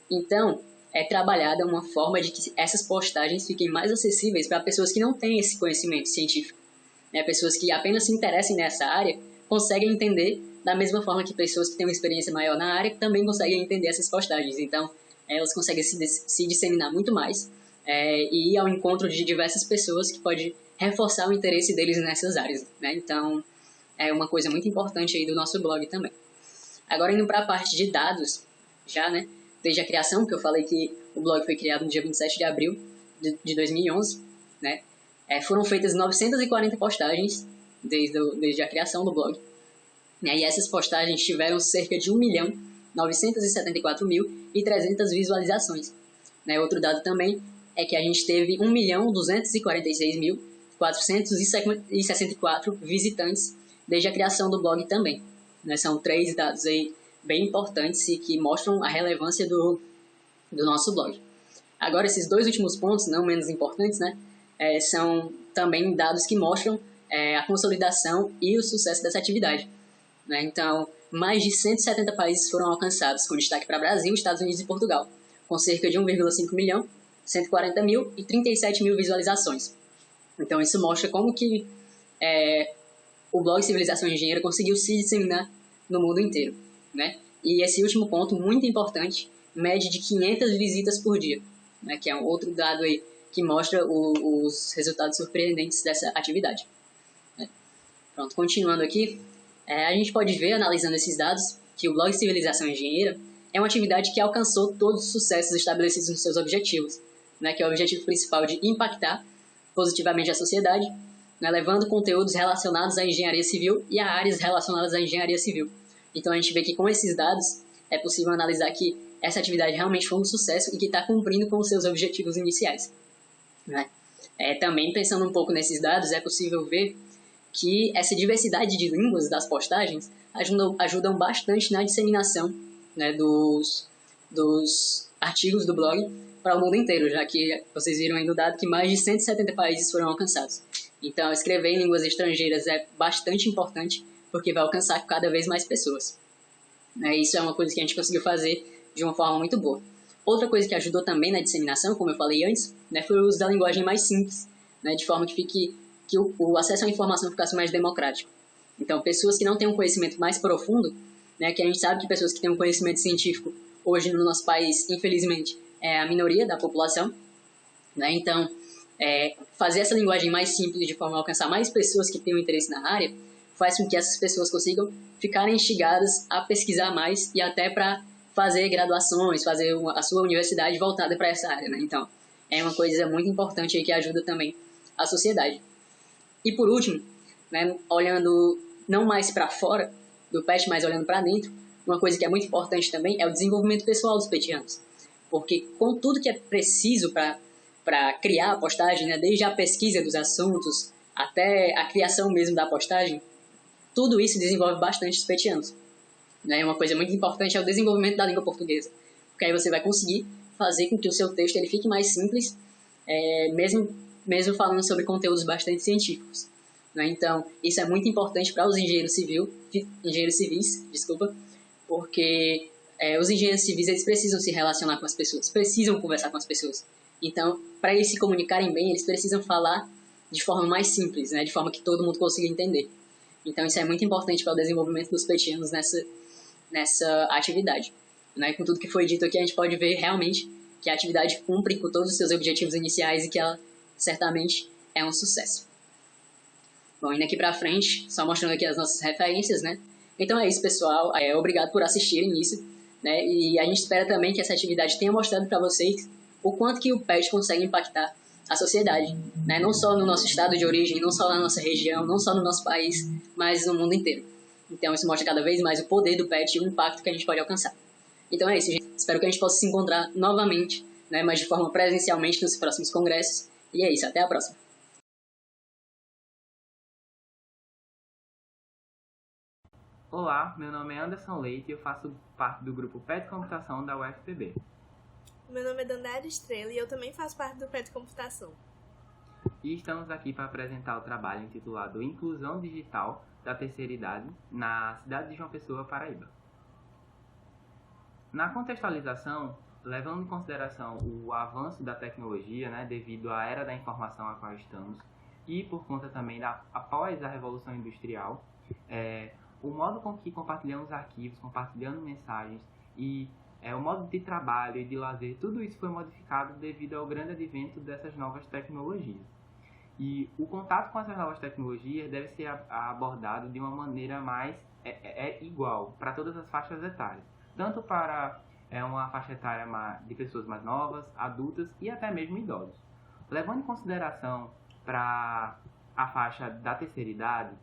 Então, é trabalhada uma forma de que essas postagens fiquem mais acessíveis para pessoas que não têm esse conhecimento científico. Pessoas que apenas se interessem nessa área conseguem entender da mesma forma que pessoas que têm uma experiência maior na área também conseguem entender essas postagens. Então, elas conseguem se disseminar muito mais e ir ao encontro de diversas pessoas que pode reforçar o interesse deles nessas áreas, né? Então, é uma coisa muito importante aí do nosso blog também. Agora, indo para a parte de dados, já, né? Desde a criação, que eu falei que o blog foi criado no dia 27 de abril de 2011, né? Foram feitas 940 postagens desde a criação do blog. Né? E essas postagens tiveram cerca de 1.974.300 visualizações. Né? Outro dado também é que a gente teve 1.246.464 visitantes desde a criação do blog também. Né? São 3 dados aí bem importantes e que mostram a relevância do nosso blog. Agora, esses 2 últimos pontos, não menos importantes, né? São também dados que mostram a consolidação e o sucesso dessa atividade. Né? Então, mais de 170 países foram alcançados, com destaque para Brasil, Estados Unidos e Portugal, com cerca de 1,5 milhão, 140 mil e 37 mil visualizações. Então, isso mostra como que o blog Civilização Engenheira conseguiu se disseminar no mundo inteiro. Né? E esse último ponto, muito importante, mede de 500 visitas por dia, né? Que é um outro dado aí que mostra os resultados surpreendentes dessa atividade. Né? Pronto, continuando aqui, a gente pode ver, analisando esses dados, que o blog Civilização Engenheira é uma atividade que alcançou todos os sucessos estabelecidos nos seus objetivos, né? Que é o objetivo principal de impactar positivamente a sociedade, né? Levando conteúdos relacionados à engenharia civil e a áreas relacionadas à engenharia civil. Então a gente vê que com esses dados é possível analisar que essa atividade realmente foi um sucesso e que está cumprindo com os seus objetivos iniciais. Né? Também pensando um pouco nesses dados, é possível ver que essa diversidade de línguas das postagens ajudam bastante na disseminação, né, dos artigos do blog para o mundo inteiro, já que vocês viram aí no dado que mais de 170 países foram alcançados. Então, escrever em línguas estrangeiras é bastante importante, porque vai alcançar cada vez mais pessoas. Isso é uma coisa que a gente conseguiu fazer de uma forma muito boa. Outra coisa que ajudou também na disseminação, como eu falei antes, né, foi o uso da linguagem mais simples, né, de forma que o acesso à informação ficasse mais democrático. Então, pessoas que não têm um conhecimento mais profundo, né, que a gente sabe que pessoas que têm um conhecimento científico hoje no nosso país, infelizmente, é a minoria da população, né, então, fazer essa linguagem mais simples de forma a alcançar mais pessoas que têm um interesse na área faz com que essas pessoas consigam ficarem instigadas a pesquisar mais e até para fazer graduações, fazer a sua universidade voltada para essa área. Né? Então, é uma coisa muito importante aí que ajuda também a sociedade. E por último, né, olhando não mais para fora do PET, mas olhando para dentro, uma coisa que é muito importante também é o desenvolvimento pessoal dos petianos. Porque com tudo que é preciso para criar a postagem, né, desde a pesquisa dos assuntos até a criação mesmo da postagem, tudo isso desenvolve bastante os petianos. Né? Uma coisa muito importante é o desenvolvimento da língua portuguesa, porque aí você vai conseguir fazer com que o seu texto ele fique mais simples, mesmo falando sobre conteúdos bastante científicos. Né? Então, isso é muito importante para os engenheiros civis, porque os engenheiros civis eles precisam se relacionar com as pessoas, precisam conversar com as pessoas. Então, para eles se comunicarem bem, eles precisam falar de forma mais simples, né? De forma que todo mundo consiga entender. Então, isso é muito importante para o desenvolvimento dos petianos nessa atividade. Né? Com tudo que foi dito aqui, a gente pode ver realmente que a atividade cumpre com todos os seus objetivos iniciais e que ela certamente é um sucesso. Bom, indo aqui para frente, só mostrando aqui as nossas referências, né? Então é isso, pessoal. Obrigado por assistirem isso. Né? E a gente espera também que essa atividade tenha mostrado para vocês o quanto que o PET consegue impactar a sociedade. Né? Não só no nosso estado de origem, não só na nossa região, não só no nosso país, mas no mundo inteiro. Então isso mostra cada vez mais o poder do PET e o impacto que a gente pode alcançar. Então é isso, gente. Espero que a gente possa se encontrar novamente, né? Mas de forma presencialmente nos próximos congressos. E é isso, até a próxima. Olá, meu nome é Anderson Leite e eu faço parte do grupo PET Computação da UFPB. Meu nome é Dandara Estrela e eu também faço parte do PET Computação. E estamos aqui para apresentar o trabalho intitulado Inclusão Digital da Terceira Idade na cidade de João Pessoa, Paraíba. Na contextualização, levando em consideração o avanço da tecnologia, né, devido à era da informação a qual estamos, e por conta também após a Revolução Industrial, o modo com que compartilhamos arquivos, compartilhando mensagens e o modo de trabalho e de lazer, tudo isso foi modificado devido ao grande advento dessas novas tecnologias. E o contato com essas novas tecnologias deve ser abordado de uma maneira mais igual para todas as faixas etárias, tanto para uma faixa etária de pessoas mais novas, adultas e até mesmo idosos. Levando em consideração para a faixa da terceira idade,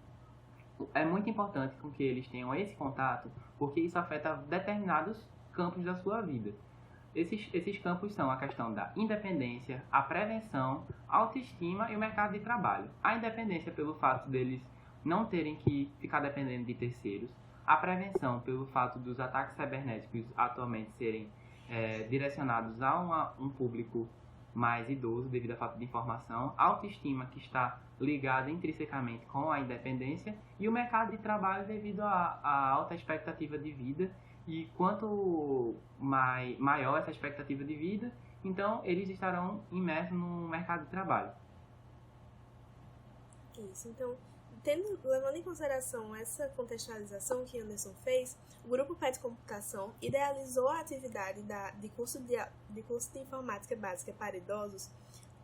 é muito importante com que eles tenham esse contato, porque isso afeta determinados campos da sua vida. Esses campos são a questão da independência, a prevenção, a autoestima e o mercado de trabalho. A independência pelo fato deles não terem que ficar dependendo de terceiros. A prevenção pelo fato dos ataques cibernéticos atualmente serem direcionados a um público mais idoso devido à falta de informação. A autoestima que está ligada intrinsecamente com a independência. E o mercado de trabalho devido à alta expectativa de vida. E quanto maior essa expectativa de vida, então eles estarão imersos no mercado de trabalho. Isso, então, levando em consideração essa contextualização que Anderson fez, o Grupo PET Computação idealizou a atividade de curso de informática básica para idosos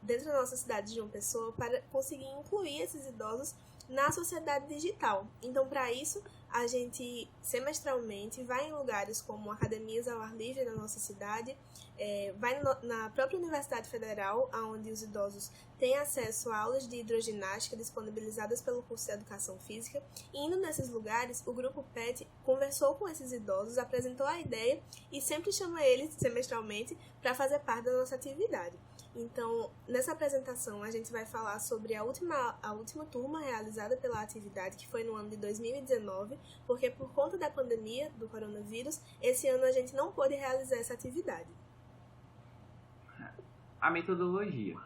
dentro da nossa cidade de João Pessoa para conseguir incluir esses idosos na sociedade digital. Então, para isso, a gente semestralmente vai em lugares como academias ao ar livre na nossa cidade, vai na própria Universidade Federal, onde os idosos têm acesso a aulas de hidroginástica disponibilizadas pelo curso de Educação Física. E indo nesses lugares, o Grupo PET conversou com esses idosos, apresentou a ideia e sempre chama eles semestralmente para fazer parte da nossa atividade. Então, nessa apresentação, a gente vai falar sobre a última turma realizada pela atividade, que foi no ano de 2019, porque por conta da pandemia do coronavírus, esse ano a gente não pôde realizar essa atividade. A metodologia.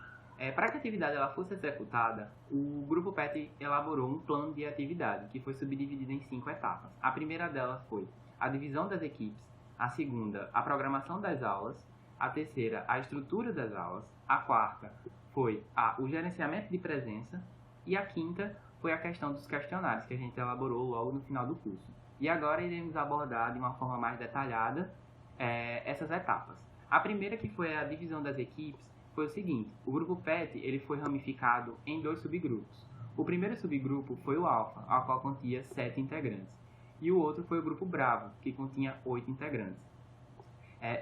Para que a atividade ela fosse executada, o Grupo PET elaborou um plano de atividade, que foi subdividido em 5 etapas. A primeira delas foi a divisão das equipes, a segunda, a programação das aulas, a terceira, a estrutura das aulas, a quarta foi o gerenciamento de presença e a quinta foi a questão dos questionários que a gente elaborou logo no final do curso. E agora iremos abordar de uma forma mais detalhada essas etapas. A primeira, que foi a divisão das equipes, foi o seguinte: o grupo PET ele foi ramificado em 2 subgrupos. O primeiro subgrupo foi o Alpha, ao qual continha 7 integrantes, e o outro foi o grupo Bravo, que continha 8 integrantes.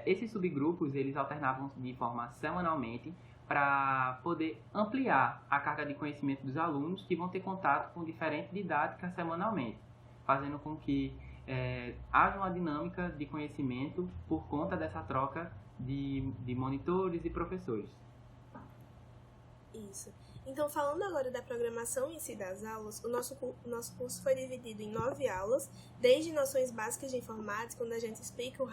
Esses subgrupos eles alternavam de forma semanalmente para poder ampliar a carga de conhecimento dos alunos que vão ter contato com diferente didática semanalmente, fazendo com que haja uma dinâmica de conhecimento por conta dessa troca de monitores e professores. Isso. Então, falando agora da programação em si das aulas, o nosso curso foi dividido em 9 aulas, desde noções básicas de informática, onde a gente explica o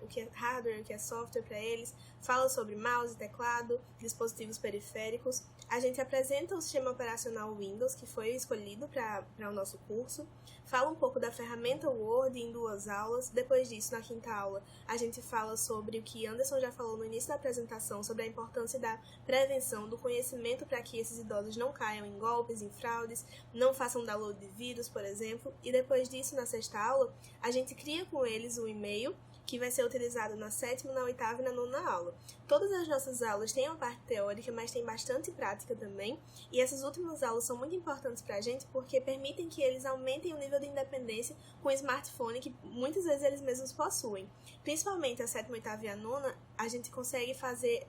que é hardware, o que é software para eles, fala sobre mouse, teclado, dispositivos periféricos. A gente apresenta o sistema operacional Windows, que foi escolhido para o nosso curso, fala um pouco da ferramenta Word em 2 aulas. Depois disso, na 5ª aula, a gente fala sobre o que Anderson já falou no início da apresentação, sobre a importância da prevenção, do conhecimento para que esses idosos não caiam em golpes, em fraudes, não façam download de vírus, por exemplo. E depois disso, na 6ª aula, a gente cria com eles um e-mail que vai ser utilizado na 7ª, na 8ª e na 9ª aula. Todas as nossas aulas têm uma parte teórica, mas tem bastante prática também, e essas últimas aulas são muito importantes para a gente porque permitem que eles aumentem o nível de independência com o smartphone que muitas vezes eles mesmos possuem. Principalmente a 7ª, 8ª e a 9ª, a gente consegue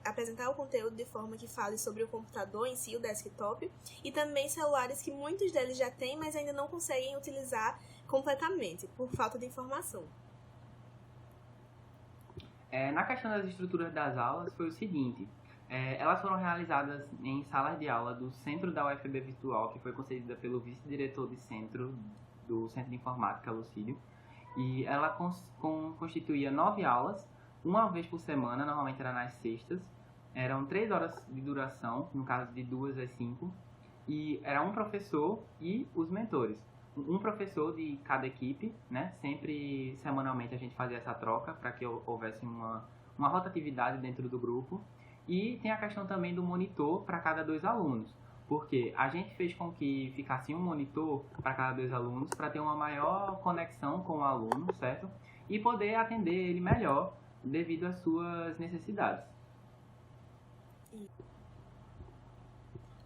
apresentar o conteúdo de forma que fale sobre o computador em si, o desktop, e também celulares que muitos deles já têm, mas ainda não conseguem utilizar completamente, por falta de informação. Na questão das estruturas das aulas foi o seguinte: elas foram realizadas em salas de aula do Centro da UFB Virtual, que foi concedida pelo vice-diretor de centro do Centro de Informática, Lucídio, e ela constituía 9 aulas, uma vez por semana, normalmente era nas sextas, eram 3 horas de duração, no caso de 2 às 5, e era um professor e os mentores. Um professor de cada equipe, né? Sempre semanalmente a gente fazia essa troca para que houvesse uma rotatividade dentro do grupo. E tem a questão também do monitor para cada 2 alunos, porque a gente fez com que ficasse um monitor para cada 2 alunos para ter uma maior conexão com o aluno, certo? E poder atender ele melhor devido às suas necessidades.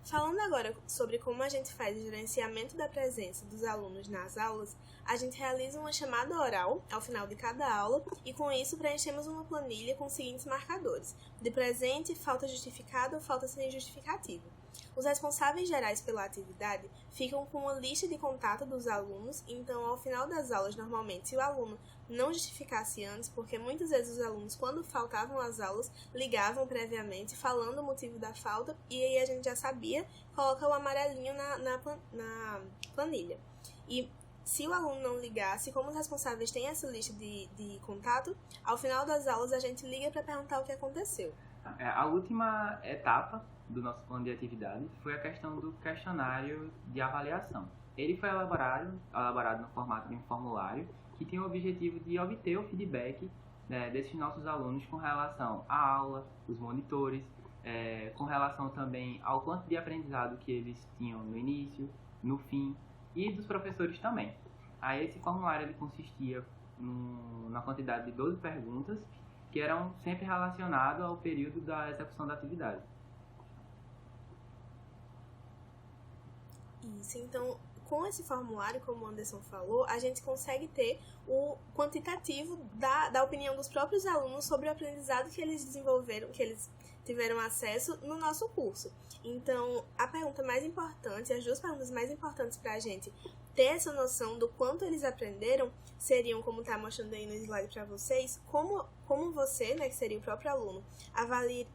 Falando agora sobre como a gente faz o gerenciamento da presença dos alunos nas aulas, a gente realiza uma chamada oral ao final de cada aula e com isso preenchemos uma planilha com os seguintes marcadores: de presente, falta justificada ou falta sem justificativa. Os responsáveis gerais pela atividade ficam com uma lista de contato dos alunos, então ao final das aulas, normalmente, se o aluno não justificasse antes, porque muitas vezes os alunos, quando faltavam às aulas, ligavam previamente falando o motivo da falta e aí a gente já sabia, coloca o amarelinho na planilha. E se o aluno não ligasse, como os responsáveis têm essa lista de contato, ao final das aulas a gente liga para perguntar o que aconteceu. A última etapa do nosso plano de atividade foi a questão do questionário de avaliação. Ele foi elaborado no formato de um formulário que tem o objetivo de obter o feedback, né, desses nossos alunos com relação à aula, os monitores, com relação também ao quanto de aprendizado que eles tinham no início, no fim, e dos professores também. Aí esse formulário ele consistia na quantidade de 12 perguntas que eram sempre relacionadas ao período da execução da atividade. Isso, então, com esse formulário, como o Anderson falou, a gente consegue ter o quantitativo da opinião dos próprios alunos sobre o aprendizado que eles desenvolveram, que eles tiveram acesso no nosso curso. Então, a pergunta mais importante, as duas perguntas mais importantes para a gente ter essa noção do quanto eles aprenderam seriam, como está mostrando aí no slide para vocês, como você, né, que seria o próprio aluno,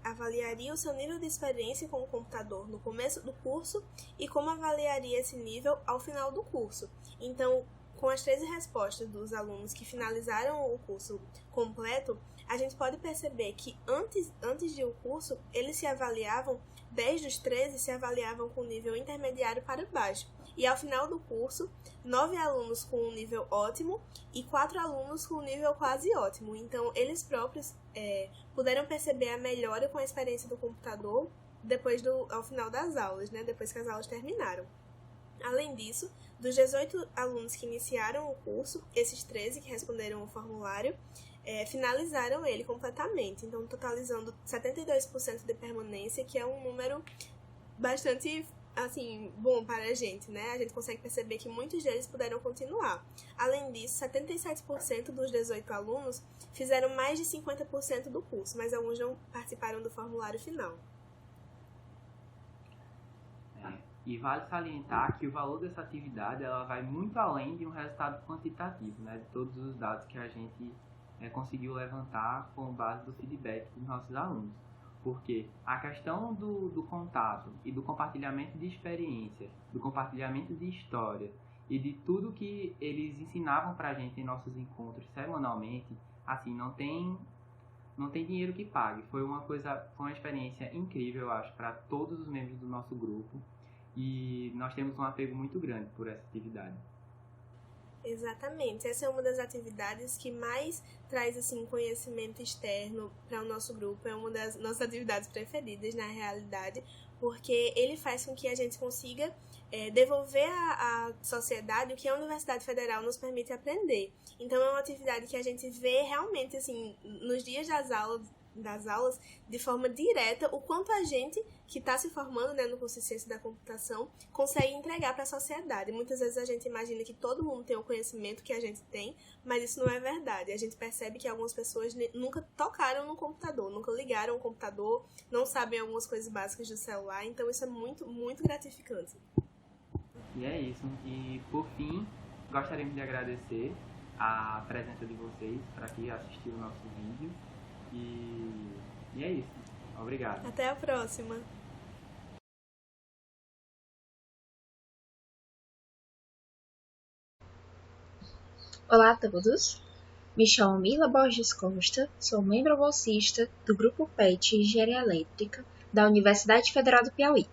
avaliaria o seu nível de experiência com o computador no começo do curso e como avaliaria esse nível ao final do curso. Então, com as 13 respostas dos alunos que finalizaram o curso completo, a gente pode perceber que antes de o curso, eles se avaliavam, 10 dos 13 se avaliavam com nível intermediário para baixo. E ao final do curso, 9 alunos com um nível ótimo e 4 alunos com um nível quase ótimo. Então, eles próprios puderam perceber a melhora com a experiência do computador ao final das aulas, né? Depois que as aulas terminaram. Além disso, dos 18 alunos que iniciaram o curso, esses 13 que responderam o formulário, finalizaram ele completamente, então totalizando 72% de permanência, que é um número bastante assim, bom para a gente, né? A gente consegue perceber que muitos deles puderam continuar. Além disso, 77% dos 18 alunos fizeram mais de 50% do curso, mas alguns não participaram do formulário final. E vale salientar que o valor dessa atividade ela vai muito além de um resultado quantitativo, né, de todos os dados que a gente conseguiu levantar com base do feedback dos nossos alunos. Porque a questão do contato e do compartilhamento de experiência, do compartilhamento de história e de tudo que eles ensinavam para a gente em nossos encontros semanalmente, assim, não tem dinheiro que pague. Foi uma experiência incrível, eu acho, para todos os membros do nosso grupo. E nós temos um apego muito grande por essa atividade. Exatamente. Essa é uma das atividades que mais traz assim, conhecimento externo para o nosso grupo. É uma das nossas atividades preferidas, na realidade, porque ele faz com que a gente consiga devolver à sociedade o que a Universidade Federal nos permite aprender. Então, é uma atividade que a gente vê realmente assim, nos dias das aulas, de forma direta, o quanto a gente que está se formando, né, no curso de Ciência da Computação consegue entregar para a sociedade. Muitas vezes a gente imagina que todo mundo tem o conhecimento que a gente tem, mas isso não é verdade. A gente percebe que algumas pessoas nunca tocaram no computador, nunca ligaram o computador, não sabem algumas coisas básicas do celular, então isso é muito, muito gratificante. E é isso. E, por fim, gostaríamos de agradecer a presença de vocês para quem assistiu o nosso vídeo. E é isso. Obrigado. Até a próxima. Olá a todos. Me chamo Mila Borges Costa, sou membro bolsista do Grupo PET Engenharia Elétrica da Universidade Federal do Piauí.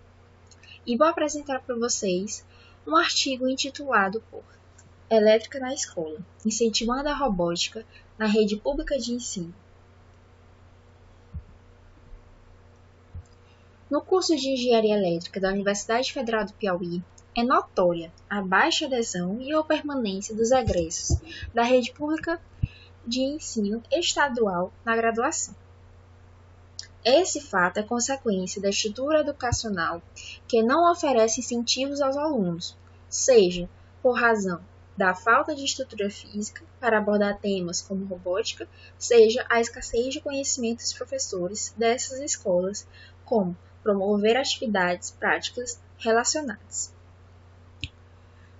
E vou apresentar para vocês um artigo intitulado por Elétrica na Escola, incentivando a robótica na rede pública de ensino. No curso de Engenharia Elétrica da Universidade Federal do Piauí, é notória a baixa adesão e ou permanência dos egressos da rede pública de ensino estadual na graduação. Esse fato é consequência da estrutura educacional que não oferece incentivos aos alunos, seja por razão da falta de estrutura física para abordar temas como robótica, seja a escassez de conhecimento dos professores dessas escolas, como promover atividades práticas relacionadas.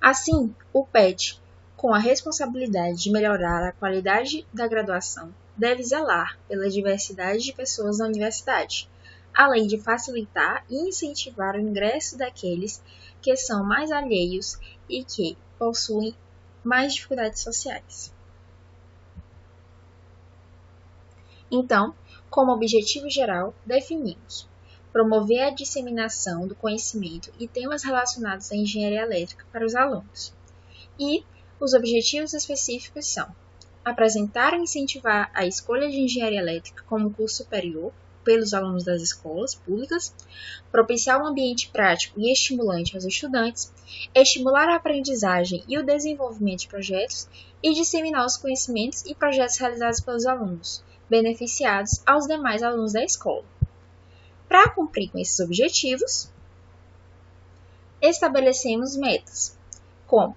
Assim, o PET, com a responsabilidade de melhorar a qualidade da graduação, deve zelar pela diversidade de pessoas na universidade, além de facilitar e incentivar o ingresso daqueles que são mais alheios e que possuem mais dificuldades sociais. Então, como objetivo geral, definimos promover a disseminação do conhecimento e temas relacionados à engenharia elétrica para os alunos. E os objetivos específicos são apresentar e incentivar a escolha de engenharia elétrica como curso superior pelos alunos das escolas públicas, propiciar um ambiente prático e estimulante aos estudantes, estimular a aprendizagem e o desenvolvimento de projetos e disseminar os conhecimentos e projetos realizados pelos alunos, beneficiados aos demais alunos da escola. Para cumprir com esses objetivos, estabelecemos metas, como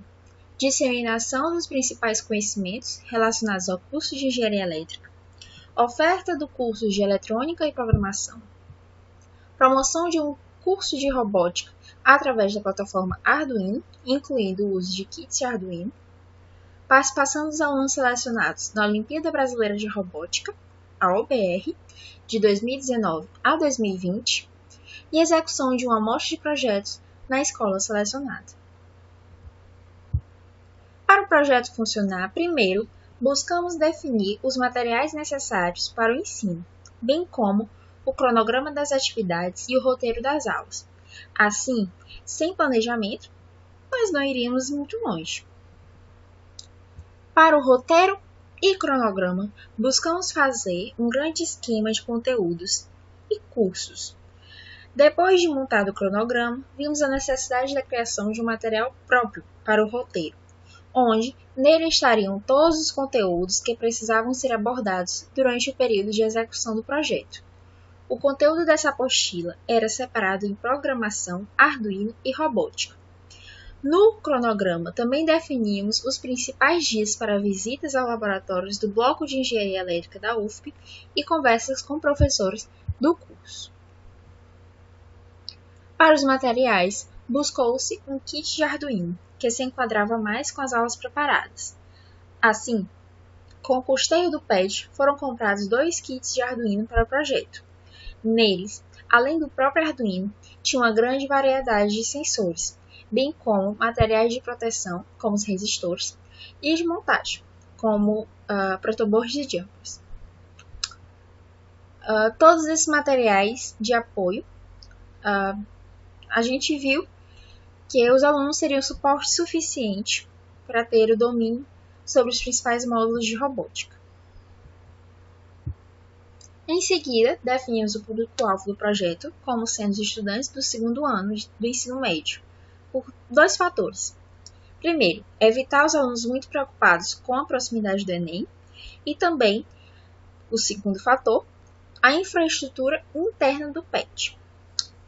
disseminação dos principais conhecimentos relacionados ao curso de engenharia elétrica, oferta do curso de eletrônica e programação, promoção de um curso de robótica através da plataforma Arduino, incluindo o uso de kits de Arduino, participação dos alunos selecionados na Olimpíada Brasileira de Robótica, a OBR, de 2019 a 2020, e execução de uma amostra de projetos na escola selecionada. Para o projeto funcionar, primeiro, buscamos definir os materiais necessários para o ensino, bem como o cronograma das atividades e o roteiro das aulas. Assim, sem planejamento, nós não iríamos muito longe. Para o roteiro e cronograma, buscamos fazer um grande esquema de conteúdos e cursos. Depois de montado o cronograma, vimos a necessidade da criação de um material próprio para o roteiro, onde nele estariam todos os conteúdos que precisavam ser abordados durante o período de execução do projeto. O conteúdo dessa apostila era separado em programação, Arduino e robótica. No cronograma, também definimos os principais dias para visitas a laboratórios do Bloco de Engenharia Elétrica da UFP e conversas com professores do curso. Para os materiais, buscou-se um kit de Arduino, que se enquadrava mais com as aulas preparadas. Assim, com o custeio do PET, foram comprados 2 kits de Arduino para o projeto. Neles, além do próprio Arduino, tinha uma grande variedade de sensores, bem como materiais de proteção, como os resistores, e de montagem, como protoboards e jumpers. Todos esses materiais de apoio, a gente viu que os alunos teriam suporte suficiente para ter o domínio sobre os principais módulos de robótica. Em seguida, definimos o público-alvo do projeto como sendo os estudantes do segundo ano do ensino médio, por 2 fatores. Primeiro, evitar os alunos muito preocupados com a proximidade do Enem, e também, o segundo fator, a infraestrutura interna do PET.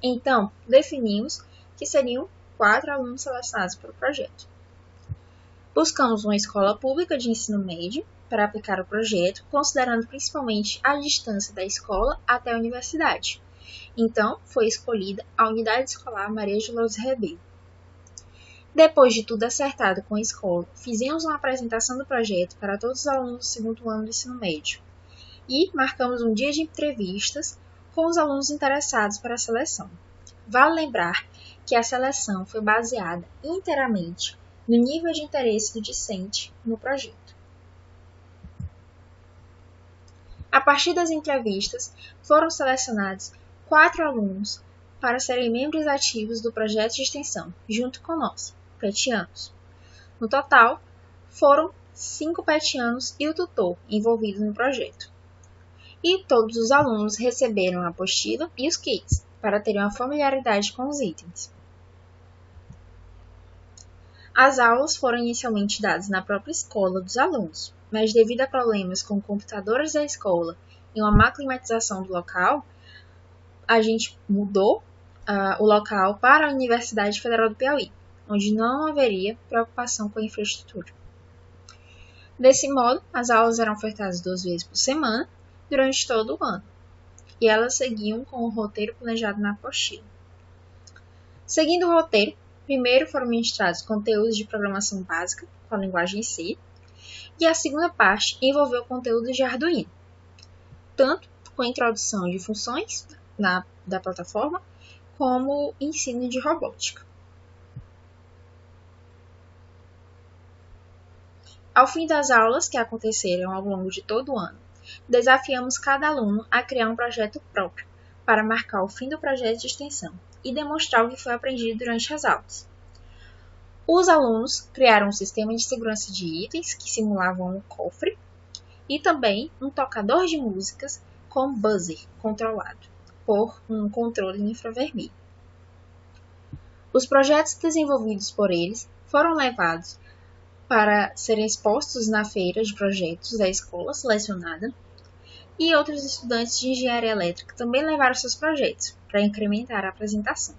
Então, definimos que seriam 4 alunos selecionados para o projeto. Buscamos uma escola pública de ensino médio para aplicar o projeto, considerando principalmente a distância da escola até a universidade. Então, foi escolhida a Unidade Escolar Maria de Lourdes Rebelo. Depois de tudo acertado com a escola, fizemos uma apresentação do projeto para todos os alunos do segundo ano do ensino médio e marcamos um dia de entrevistas com os alunos interessados para a seleção. Vale lembrar que a seleção foi baseada inteiramente no nível de interesse do discente no projeto. A partir das entrevistas, foram selecionados 4 alunos para serem membros ativos do projeto de extensão, junto com nós, petianos. No total, foram 5 petianos e o tutor envolvidos no projeto. E todos os alunos receberam a apostila e os kits, para terem uma familiaridade com os itens. As aulas foram inicialmente dadas na própria escola dos alunos, mas devido a problemas com computadores da escola e uma má climatização do local, a gente mudou o local para a Universidade Federal do Piauí, onde não haveria preocupação com a infraestrutura. Desse modo, as aulas eram ofertadas 2 vezes por semana, durante todo o ano, e elas seguiam com o roteiro planejado na apostila. Seguindo o roteiro, primeiro foram ministrados conteúdos de programação básica, com a linguagem C, e a segunda parte envolveu conteúdos de Arduino, tanto com a introdução de funções da plataforma, como ensino de robótica. Ao fim das aulas, que aconteceram ao longo de todo o ano, desafiamos cada aluno a criar um projeto próprio, para marcar o fim do projeto de extensão e demonstrar o que foi aprendido durante as aulas. Os alunos criaram um sistema de segurança de itens que simulavam um cofre e também um tocador de músicas com buzzer controlado por um controle infravermelho. Os projetos desenvolvidos por eles foram levados para serem expostos na feira de projetos da escola selecionada, e outros estudantes de engenharia elétrica também levaram seus projetos para incrementar a apresentação.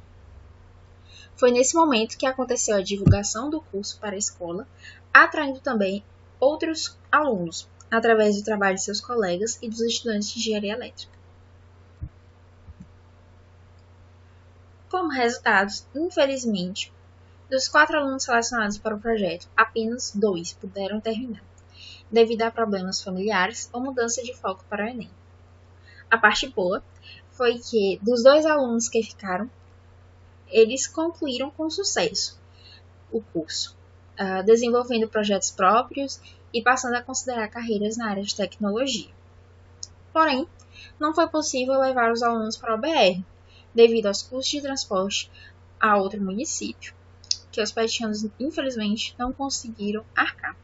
Foi nesse momento que aconteceu a divulgação do curso para a escola, atraindo também outros alunos, através do trabalho de seus colegas e dos estudantes de engenharia elétrica. Como resultados, infelizmente, dos 4 alunos selecionados para o projeto, apenas 2 puderam terminar, devido a problemas familiares ou mudança de foco para o Enem. A parte boa foi que, dos 2 alunos que ficaram, eles concluíram com sucesso o curso, desenvolvendo projetos próprios e passando a considerar carreiras na área de tecnologia. Porém, não foi possível levar os alunos para o BR, devido aos custos de transporte a outro município, que os petianos, infelizmente, não conseguiram arcar.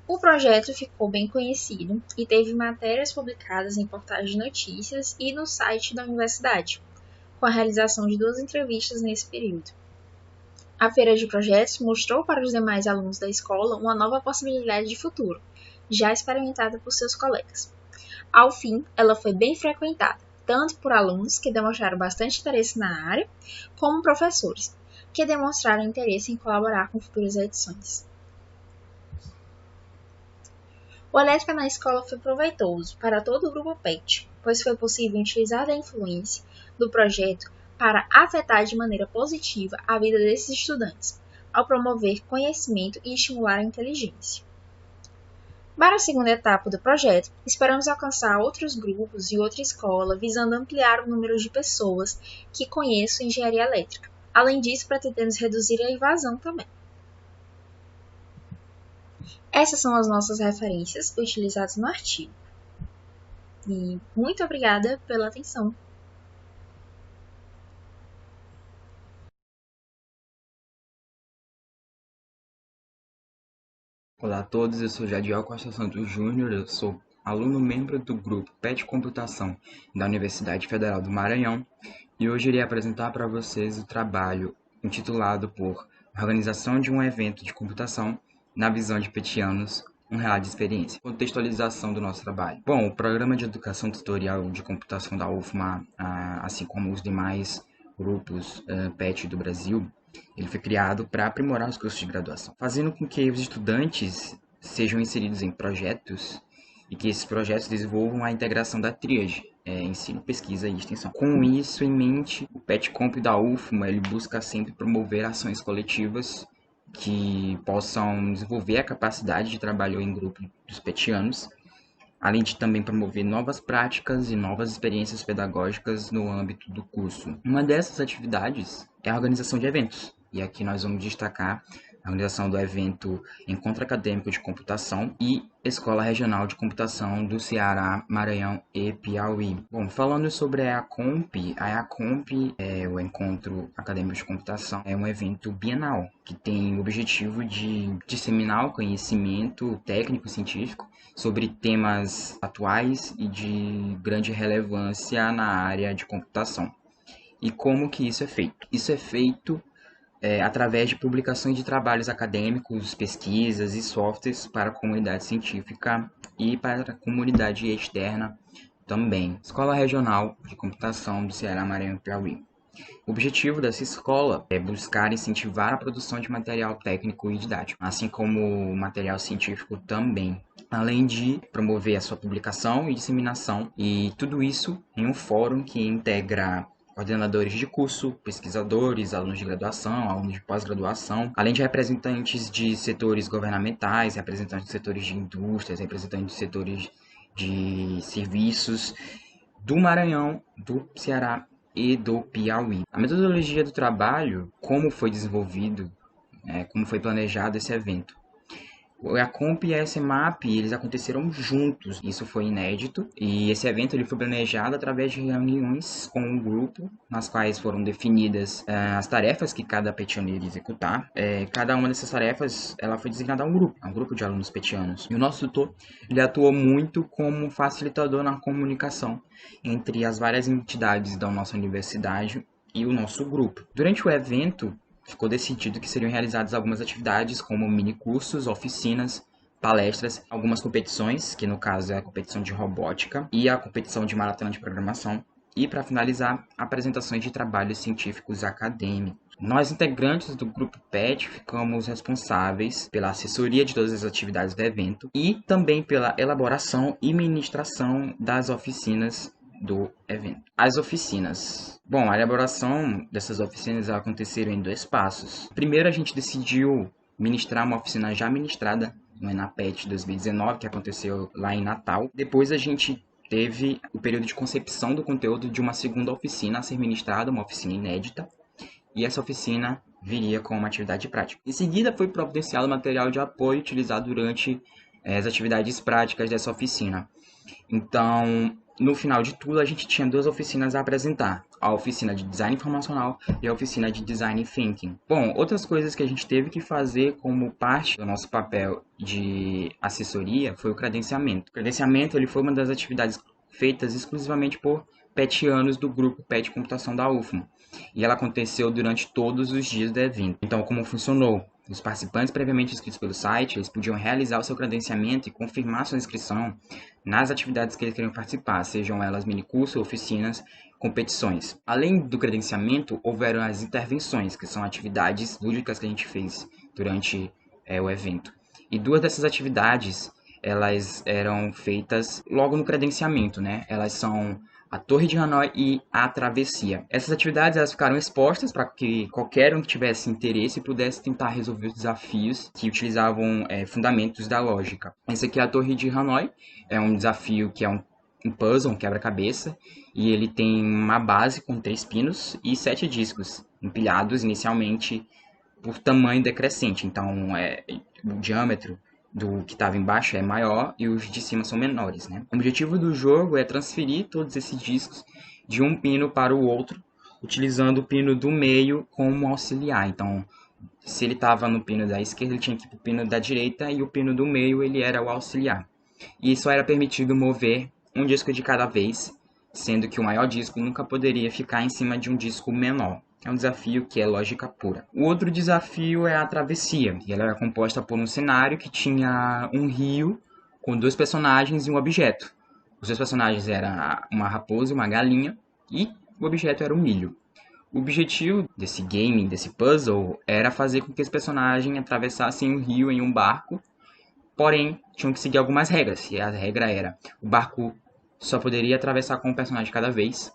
O projeto ficou bem conhecido e teve matérias publicadas em portais de notícias e no site da universidade, com a realização de 2 entrevistas nesse período. A feira de projetos mostrou para os demais alunos da escola uma nova possibilidade de futuro, já experimentada por seus colegas. Ao fim, ela foi bem frequentada, tanto por alunos que demonstraram bastante interesse na área, como professores, que demonstraram interesse em colaborar com futuras edições. O Elétrica na Escola foi proveitoso para todo o grupo PET, pois foi possível utilizar a influência do projeto para afetar de maneira positiva a vida desses estudantes, ao promover conhecimento e estimular a inteligência. Para a segunda etapa do projeto, esperamos alcançar outros grupos e outra escola, visando ampliar o número de pessoas que conheçam engenharia elétrica. Além disso, pretendemos reduzir a evasão também. Essas são as nossas referências utilizadas no artigo. E muito obrigada pela atenção. Olá a todos, eu sou Jadiel Costa Santos Júnior, eu sou aluno membro do grupo PET Computação da Universidade Federal do Maranhão e hoje irei apresentar para vocês o trabalho intitulado por Organização de um Evento de Computação na Visão de petianos, um relato de experiência. Contextualização do nosso trabalho. Bom, o Programa de Educação Tutorial de Computação da UFMA, assim como os demais grupos PET do Brasil, ele foi criado para aprimorar os cursos de graduação, fazendo com que os estudantes sejam inseridos em projetos e que esses projetos desenvolvam a integração da tríade, ensino, pesquisa e extensão. Com isso em mente, o PETComp da UFMA ele busca sempre promover ações coletivas que possam desenvolver a capacidade de trabalho em grupo dos petianos, além de também promover novas práticas e novas experiências pedagógicas no âmbito do curso. Uma dessas atividades é a organização de eventos, e aqui nós vamos destacar a organização do evento Encontro Acadêmico de Computação e Escola Regional de Computação do Ceará, Maranhão e Piauí. Bom, falando sobre a EAComp, o Encontro Acadêmico de Computação, é um evento bienal que tem o objetivo de disseminar o conhecimento técnico e científico sobre temas atuais e de grande relevância na área de computação. E como que isso é feito? Isso é feito através de publicações de trabalhos acadêmicos, pesquisas e softwares para a comunidade científica e para a comunidade externa também. Escola Regional de Computação do Ceará, Maranhão e Piauí. O objetivo dessa escola é buscar incentivar a produção de material técnico e didático, assim como material científico também, além de promover a sua publicação e disseminação, e tudo isso em um fórum que integra coordenadores de curso, pesquisadores, alunos de graduação, alunos de pós-graduação, além de representantes de setores governamentais, representantes de setores de indústrias, representantes de setores de serviços do Maranhão, do Ceará e do Piauí. A metodologia do trabalho, como foi desenvolvido, como foi planejado esse evento. A Comp e a SMAP, eles aconteceram juntos, isso foi inédito, e esse evento ele foi planejado através de reuniões com um grupo, nas quais foram definidas as tarefas que cada petiano iria executar. Cada uma dessas tarefas ela foi designada a um grupo de alunos petianos. E o nosso tutor ele atuou muito como facilitador na comunicação entre as várias entidades da nossa universidade e o nosso grupo. Durante o evento, ficou decidido que seriam realizadas algumas atividades como minicursos, oficinas, palestras, algumas competições, que no caso é a competição de robótica e a competição de maratona de programação, e para finalizar, apresentações de trabalhos científicos acadêmicos. Nós, integrantes do Grupo PET, ficamos responsáveis pela assessoria de todas as atividades do evento e também pela elaboração e ministração das oficinas do evento. As oficinas. Bom, a elaboração dessas oficinas aconteceram em 2 passos. Primeiro, a gente decidiu ministrar uma oficina já ministrada no ENAPET 2019, que aconteceu lá em Natal. Depois, a gente teve o período de concepção do conteúdo de uma segunda oficina a ser ministrada, uma oficina inédita, e essa oficina viria com uma atividade prática. Em seguida, foi providenciado material de apoio utilizado durante as atividades práticas dessa oficina. Então, no final de tudo, a gente tinha 2 oficinas a apresentar. A oficina de Design Informacional e a oficina de Design Thinking. Bom, outras coisas que a gente teve que fazer como parte do nosso papel de assessoria foi o credenciamento. O credenciamento ele foi uma das atividades feitas exclusivamente por petianos do grupo PET Computação da UFMA. E ela aconteceu durante todos os dias do evento. Então, como funcionou? Os participantes previamente inscritos pelo site, eles podiam realizar o seu credenciamento e confirmar sua inscrição nas atividades que eles queriam participar, sejam elas minicursos, oficinas, competições. Além do credenciamento, houveram as intervenções, que são atividades lúdicas que a gente fez durante o evento. E 2 dessas atividades, elas eram feitas logo no credenciamento, né? Elas são a Torre de Hanoi e a Travessia. Essas atividades elas ficaram expostas para que qualquer um que tivesse interesse pudesse tentar resolver os desafios que utilizavam fundamentos da lógica. Esse aqui é a Torre de Hanoi, é um desafio que é um puzzle, um quebra-cabeça, e ele tem uma base com 3 pinos e 7 discos, empilhados inicialmente por tamanho decrescente. Então, o diâmetro do que estava embaixo é maior e os de cima são menores, né? O objetivo do jogo é transferir todos esses discos de um pino para o outro, utilizando o pino do meio como auxiliar. Então, se ele estava no pino da esquerda, ele tinha que ir para o pino da direita, e o pino do meio ele era o auxiliar. E só era permitido mover um disco de cada vez, sendo que o maior disco nunca poderia ficar em cima de um disco menor. É um desafio que é lógica pura. O outro desafio é a travessia, e ela era composta por um cenário que tinha um rio com 2 personagens e um objeto. Os 2 personagens eram uma raposa e uma galinha, e o objeto era o milho. O objetivo desse game, desse puzzle, era fazer com que esse personagem atravessassem um rio em um barco, porém tinham que seguir algumas regras, e a regra era: o barco só poderia atravessar com um personagem cada vez,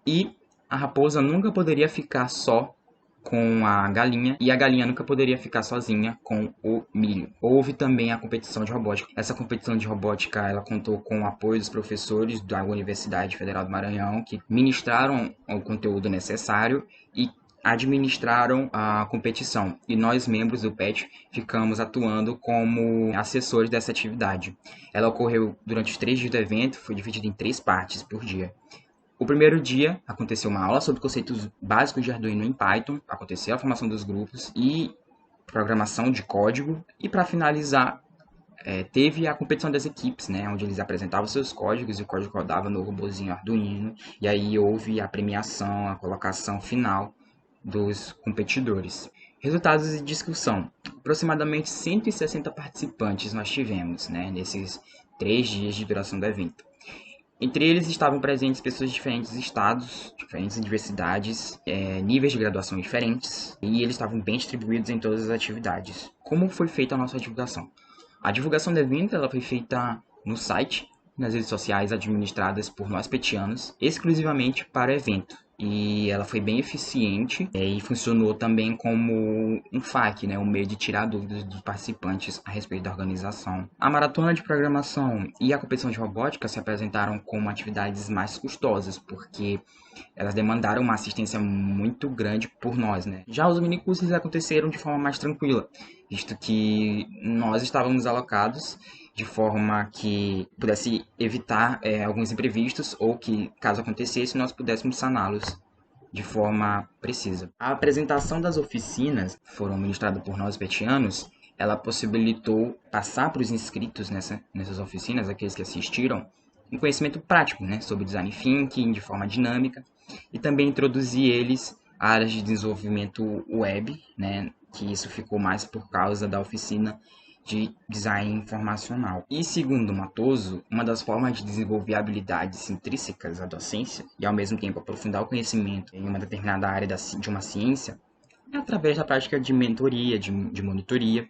e a raposa nunca poderia ficar só com a galinha, e a galinha nunca poderia ficar sozinha com o milho. Houve também a competição de robótica. Essa competição de robótica ela contou com o apoio dos professores da Universidade Federal do Maranhão, que ministraram o conteúdo necessário e administraram a competição. E nós, membros do PET, ficamos atuando como assessores dessa atividade. Ela ocorreu durante os 3 dias do evento, foi dividida em 3 partes por dia. O primeiro dia aconteceu uma aula sobre conceitos básicos de Arduino em Python, aconteceu a formação dos grupos e programação de código, e para finalizar teve a competição das equipes, né, onde eles apresentavam seus códigos e o código rodava no robozinho Arduino, e aí houve a premiação, a colocação final dos competidores. Resultados de discussão. Aproximadamente 160 participantes nós tivemos, né, nesses 3 dias de duração do evento. Entre eles estavam presentes pessoas de diferentes estados, diferentes universidades, níveis de graduação diferentes, e eles estavam bem distribuídos em todas as atividades. Como foi feita a nossa divulgação? A divulgação do evento ela foi feita no site, nas redes sociais administradas por nós petianos, exclusivamente para o evento. E ela foi bem eficiente e funcionou também como um FAQ, né, um meio de tirar dúvidas dos participantes a respeito da organização. A maratona de programação e a competição de robótica se apresentaram como atividades mais custosas, porque elas demandaram uma assistência muito grande por nós, né? Já os minicursos aconteceram de forma mais tranquila, visto que nós estávamos alocados de forma que pudesse evitar alguns imprevistos ou que, caso acontecesse, nós pudéssemos saná-los de forma precisa. A apresentação das oficinas, foram ministradas por nós petianos, ela possibilitou passar para os inscritos nessas oficinas, aqueles que assistiram, um conhecimento prático, né, sobre design thinking de forma dinâmica e também introduzir eles a áreas de desenvolvimento web, né, que isso ficou mais por causa da oficina de design informacional. E segundo Matoso, uma das formas de desenvolver habilidades intrínsecas à docência e ao mesmo tempo aprofundar o conhecimento em uma determinada área de uma ciência é através da prática de mentoria, de monitoria.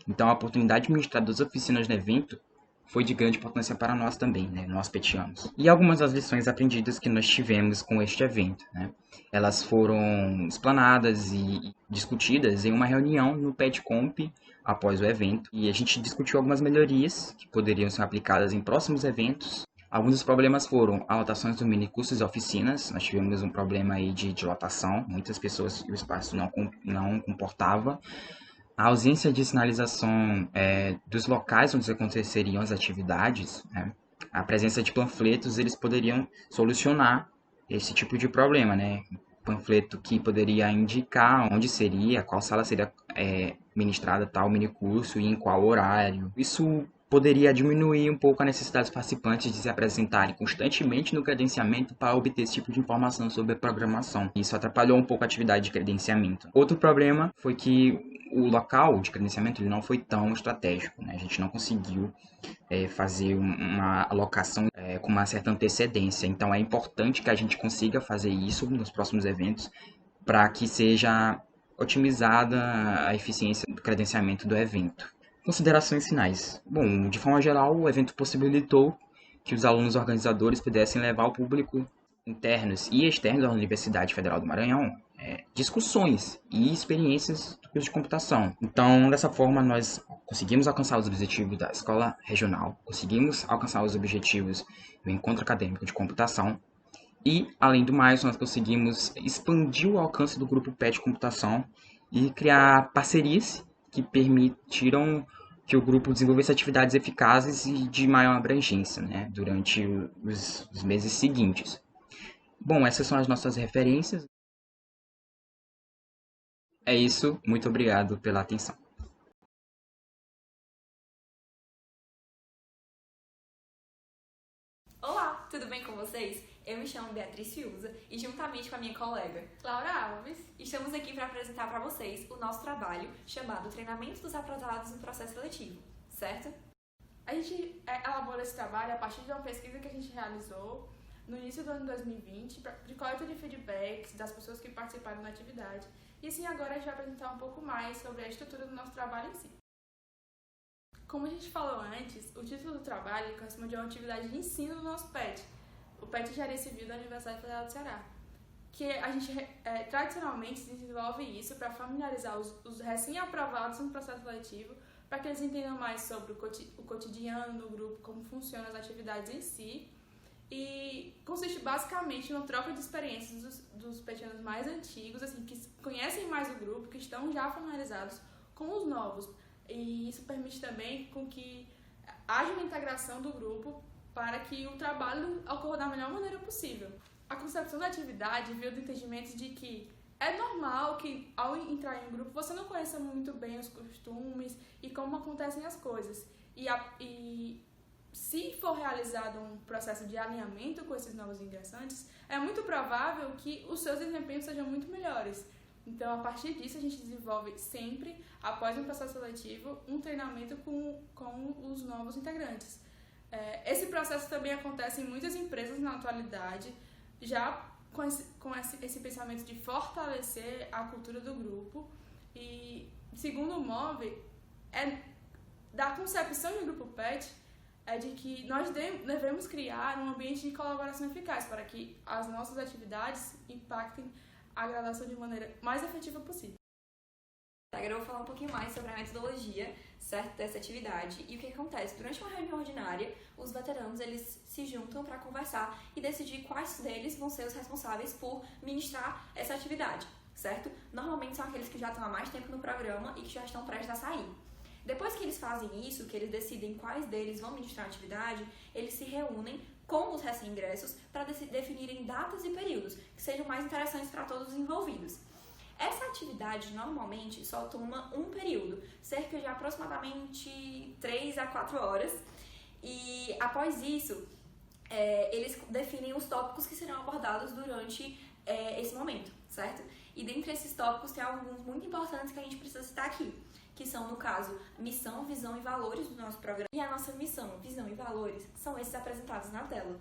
Então a oportunidade de ministrar 2 oficinas no evento foi de grande importância para nós também, né, nós petianos. E algumas das lições aprendidas que nós tivemos com este evento, né, elas foram explanadas e discutidas em uma reunião no PetComp após o evento. E a gente discutiu algumas melhorias que poderiam ser aplicadas em próximos eventos. Alguns dos problemas foram a lotações dos minicursos e oficinas. Nós tivemos um problema aí de lotação, muitas pessoas e o espaço não comportava. A ausência de sinalização dos locais onde aconteceriam as atividades, né? A presença de panfletos, eles poderiam solucionar esse tipo de problema, né? Panfleto que poderia indicar onde seria, qual sala seria ministrada tal minicurso e em qual horário. Isso poderia diminuir um pouco a necessidade dos participantes de se apresentarem constantemente no credenciamento para obter esse tipo de informação sobre a programação. Isso atrapalhou um pouco a atividade de credenciamento. Outro problema foi que o local de credenciamento ele não foi tão estratégico, né? A gente não conseguiu fazer uma alocação com uma certa antecedência. Então é importante que a gente consiga fazer isso nos próximos eventos para que seja otimizada a eficiência do credenciamento do evento. Considerações finais. Bom, de forma geral, o evento possibilitou que os alunos organizadores pudessem levar ao público internos e externos da Universidade Federal do Maranhão discussões e experiências do curso de computação. Então, dessa forma, nós conseguimos alcançar os objetivos da escola regional, conseguimos alcançar os objetivos do encontro acadêmico de computação e, além do mais, nós conseguimos expandir o alcance do grupo PET Computação e criar parcerias que permitiram que o grupo desenvolvesse atividades eficazes e de maior abrangência, né, durante os meses seguintes. Bom, essas são as nossas referências. É isso, muito obrigado pela atenção. Olá, tudo bem com vocês? Eu me chamo Beatriz Fiuza e juntamente com a minha colega Laura Alves, estamos aqui para apresentar para vocês o nosso trabalho chamado Treinamento dos Atrasados no Processo Seletivo, certo? A gente elaborou esse trabalho a partir de uma pesquisa que a gente realizou no início do ano 2020 de coleta de feedbacks das pessoas que participaram da atividade. E assim, agora a gente vai apresentar um pouco mais sobre a estrutura do nosso trabalho em si. Como a gente falou antes, o título do trabalho corresponde a uma atividade de ensino do nosso PET, o PET Engenharia Civil da Universidade Federal do Ceará, que a gente tradicionalmente desenvolve isso para familiarizar os recém-aprovados no processo seletivo, para que eles entendam mais sobre o cotidiano do grupo, como funcionam as atividades em si, e consiste basicamente numa troca de experiências dos petianos mais antigos, assim, que conhecem mais o grupo, que estão já familiarizados com os novos. E isso permite também com que haja uma integração do grupo para que o trabalho ocorra da melhor maneira possível. A concepção da atividade veio do entendimento de que é normal que, ao entrar em um grupo, você não conheça muito bem os costumes e como acontecem as coisas. E se for realizado um processo de alinhamento com esses novos ingressantes, é muito provável que os seus desempenhos sejam muito melhores. Então, a partir disso, a gente desenvolve sempre, após um processo seletivo, um treinamento com os novos integrantes. Esse processo também acontece em muitas empresas na atualidade, já com esse pensamento de fortalecer a cultura do grupo. E, segundo o MOVE, da concepção do Grupo PET, é de que nós devemos criar um ambiente de colaboração eficaz para que as nossas atividades impactem a graduação de maneira mais efetiva possível. Agora eu vou falar um pouquinho mais sobre a metodologia, certo, dessa atividade e o que acontece. Durante uma reunião ordinária, os veteranos eles se juntam para conversar e decidir quais deles vão ser os responsáveis por ministrar essa atividade, certo? Normalmente são aqueles que já estão há mais tempo no programa e que já estão prestes a sair. Depois que eles fazem isso, que eles decidem quais deles vão ministrar a atividade, eles se reúnem com os recém-ingressos para definirem datas e períodos que sejam mais interessantes para todos os envolvidos. Essa atividade normalmente só toma um período, cerca de aproximadamente 3 a 4 horas, e após isso, eles definem os tópicos que serão abordados durante esse momento, certo? E dentre esses tópicos tem alguns muito importantes que a gente precisa citar aqui, que são, no caso, missão, visão e valores do nosso programa. E a nossa missão, visão e valores são esses apresentados na tela.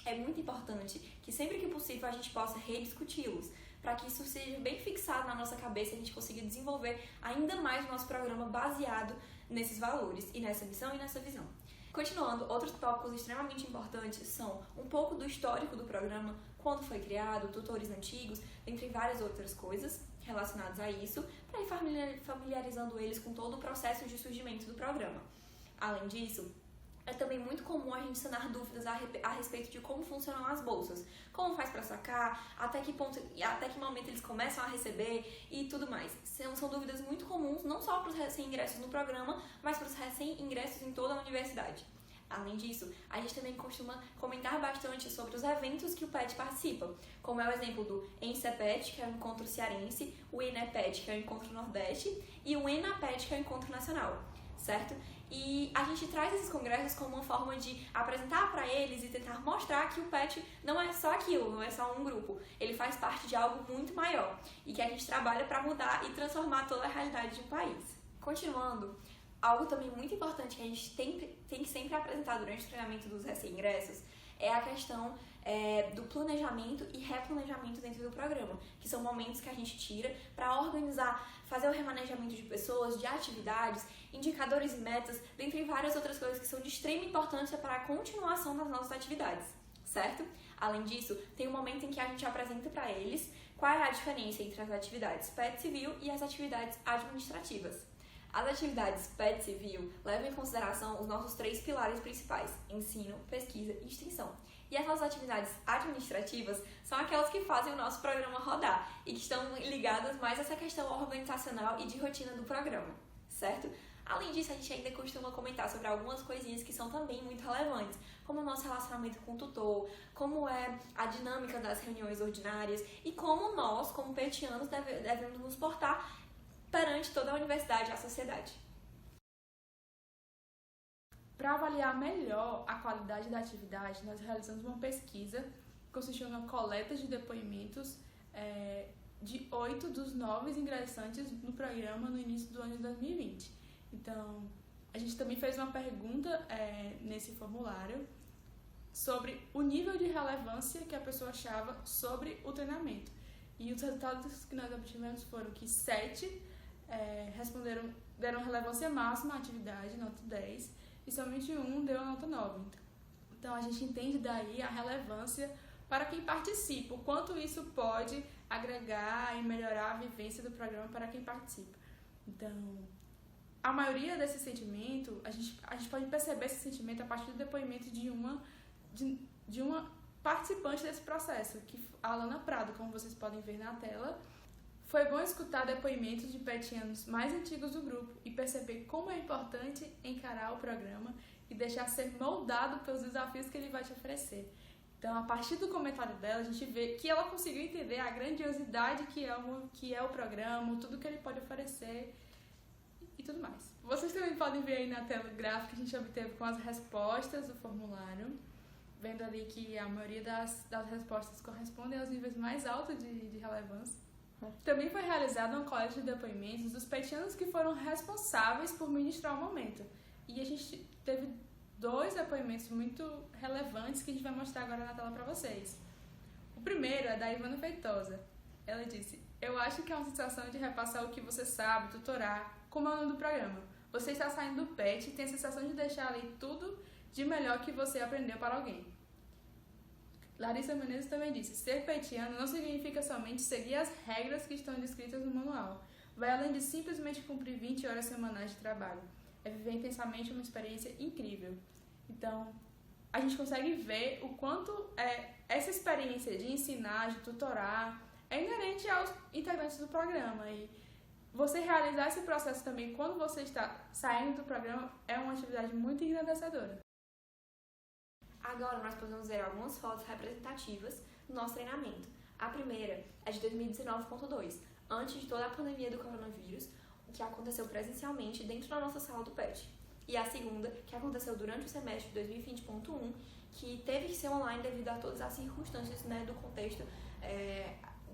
É muito importante que sempre que possível a gente possa rediscuti-los, para que isso seja bem fixado na nossa cabeça e a gente consiga desenvolver ainda mais o nosso programa baseado nesses valores, e nessa missão e nessa visão. Continuando, outros tópicos extremamente importantes são um pouco do histórico do programa, quando foi criado, tutores antigos, entre várias outras coisas relacionadas a isso, para ir familiarizando eles com todo o processo de surgimento do programa. Além disso, é também muito comum a gente sanar dúvidas a respeito de como funcionam as bolsas, como faz para sacar, até que momento eles começam a receber e tudo mais. São dúvidas muito comuns, não só para os recém-ingressos no programa, mas para os recém-ingressos em toda a universidade. Além disso, a gente também costuma comentar bastante sobre os eventos que o PET participa, como é o exemplo do ENCEPET, que é o Encontro Cearense, o ENEPET, que é o Encontro Nordeste, e o ENAPET, que é o Encontro Nacional, certo? E a gente traz esses congressos como uma forma de apresentar para eles e tentar mostrar que o PET não é só aquilo, não é só um grupo. Ele faz parte de algo muito maior e que a gente trabalha para mudar e transformar toda a realidade de um país. Continuando, algo também muito importante que a gente tem que sempre apresentar durante o treinamento dos recém-ingressos é a questão do planejamento e replanejamento dentro do programa, que são momentos que a gente tira para organizar, fazer o remanejamento de pessoas, de atividades, indicadores e metas, dentre várias outras coisas que são de extrema importância para a continuação das nossas atividades, certo? Além disso, tem um momento em que a gente apresenta para eles qual é a diferença entre as atividades PET Civil e as atividades administrativas. As atividades PET Civil levam em consideração os nossos 3 pilares principais: ensino, pesquisa e extensão. E as nossas atividades administrativas são aquelas que fazem o nosso programa rodar e que estão ligadas mais a essa questão organizacional e de rotina do programa, certo? Além disso, a gente ainda costuma comentar sobre algumas coisinhas que são também muito relevantes, como o nosso relacionamento com o tutor, como é a dinâmica das reuniões ordinárias e como nós, como petianos, devemos nos portar perante toda a universidade e a sociedade. Para avaliar melhor a qualidade da atividade, nós realizamos uma pesquisa que consistiu na coleta de depoimentos de 8 dos 9 ingressantes no programa no início do ano de 2020. Então, a gente também fez uma pergunta nesse formulário sobre o nível de relevância que a pessoa achava sobre o treinamento. E os resultados que nós obtivemos foram que 7 deram relevância máxima à atividade, nota 10, e somente um deu a nota 9. Então, a gente entende daí a relevância para quem participa, o quanto isso pode agregar e melhorar a vivência do programa para quem participa. Então, a maioria desse sentimento, a gente pode perceber esse sentimento a partir do depoimento de uma participante desse processo, que a Alana Prado, como vocês podem ver na tela. Foi bom escutar depoimentos de petianos mais antigos do grupo e perceber como é importante encarar o programa e deixar ser moldado pelos desafios que ele vai te oferecer. Então, a partir do comentário dela, a gente vê que ela conseguiu entender a grandiosidade que é o programa, tudo que ele pode oferecer e tudo mais. Vocês também podem ver aí na tela o gráfico que a gente obteve com as respostas do formulário, vendo ali que a maioria das respostas correspondem aos níveis mais altos de relevância. Também foi realizada uma coleta de depoimentos dos petianos que foram responsáveis por ministrar o momento. E a gente teve 2 depoimentos muito relevantes que a gente vai mostrar agora na tela para vocês. O primeiro é da Ivana Feitosa. Ela disse: "Eu acho que é uma sensação de repassar o que você sabe, tutorar, como é o nome do programa. Você está saindo do PET e tem a sensação de deixar ali tudo de melhor que você aprendeu para alguém." Larissa Menezes também disse: "Ser petiano não significa somente seguir as regras que estão descritas no manual. Vai além de simplesmente cumprir 20 horas semanais de trabalho. É viver intensamente uma experiência incrível." Então, a gente consegue ver o quanto essa experiência de ensinar, de tutorar, é inerente aos integrantes do programa. E você realizar esse processo também quando você está saindo do programa é uma atividade muito engrandecedora. Agora nós podemos ver algumas fotos representativas do nosso treinamento. A primeira é de 2019.2, antes de toda a pandemia do coronavírus, que aconteceu presencialmente dentro da nossa sala do PET. E a segunda, que aconteceu durante o semestre de 2020.1, que teve que ser online devido a todas as circunstâncias, né, do contexto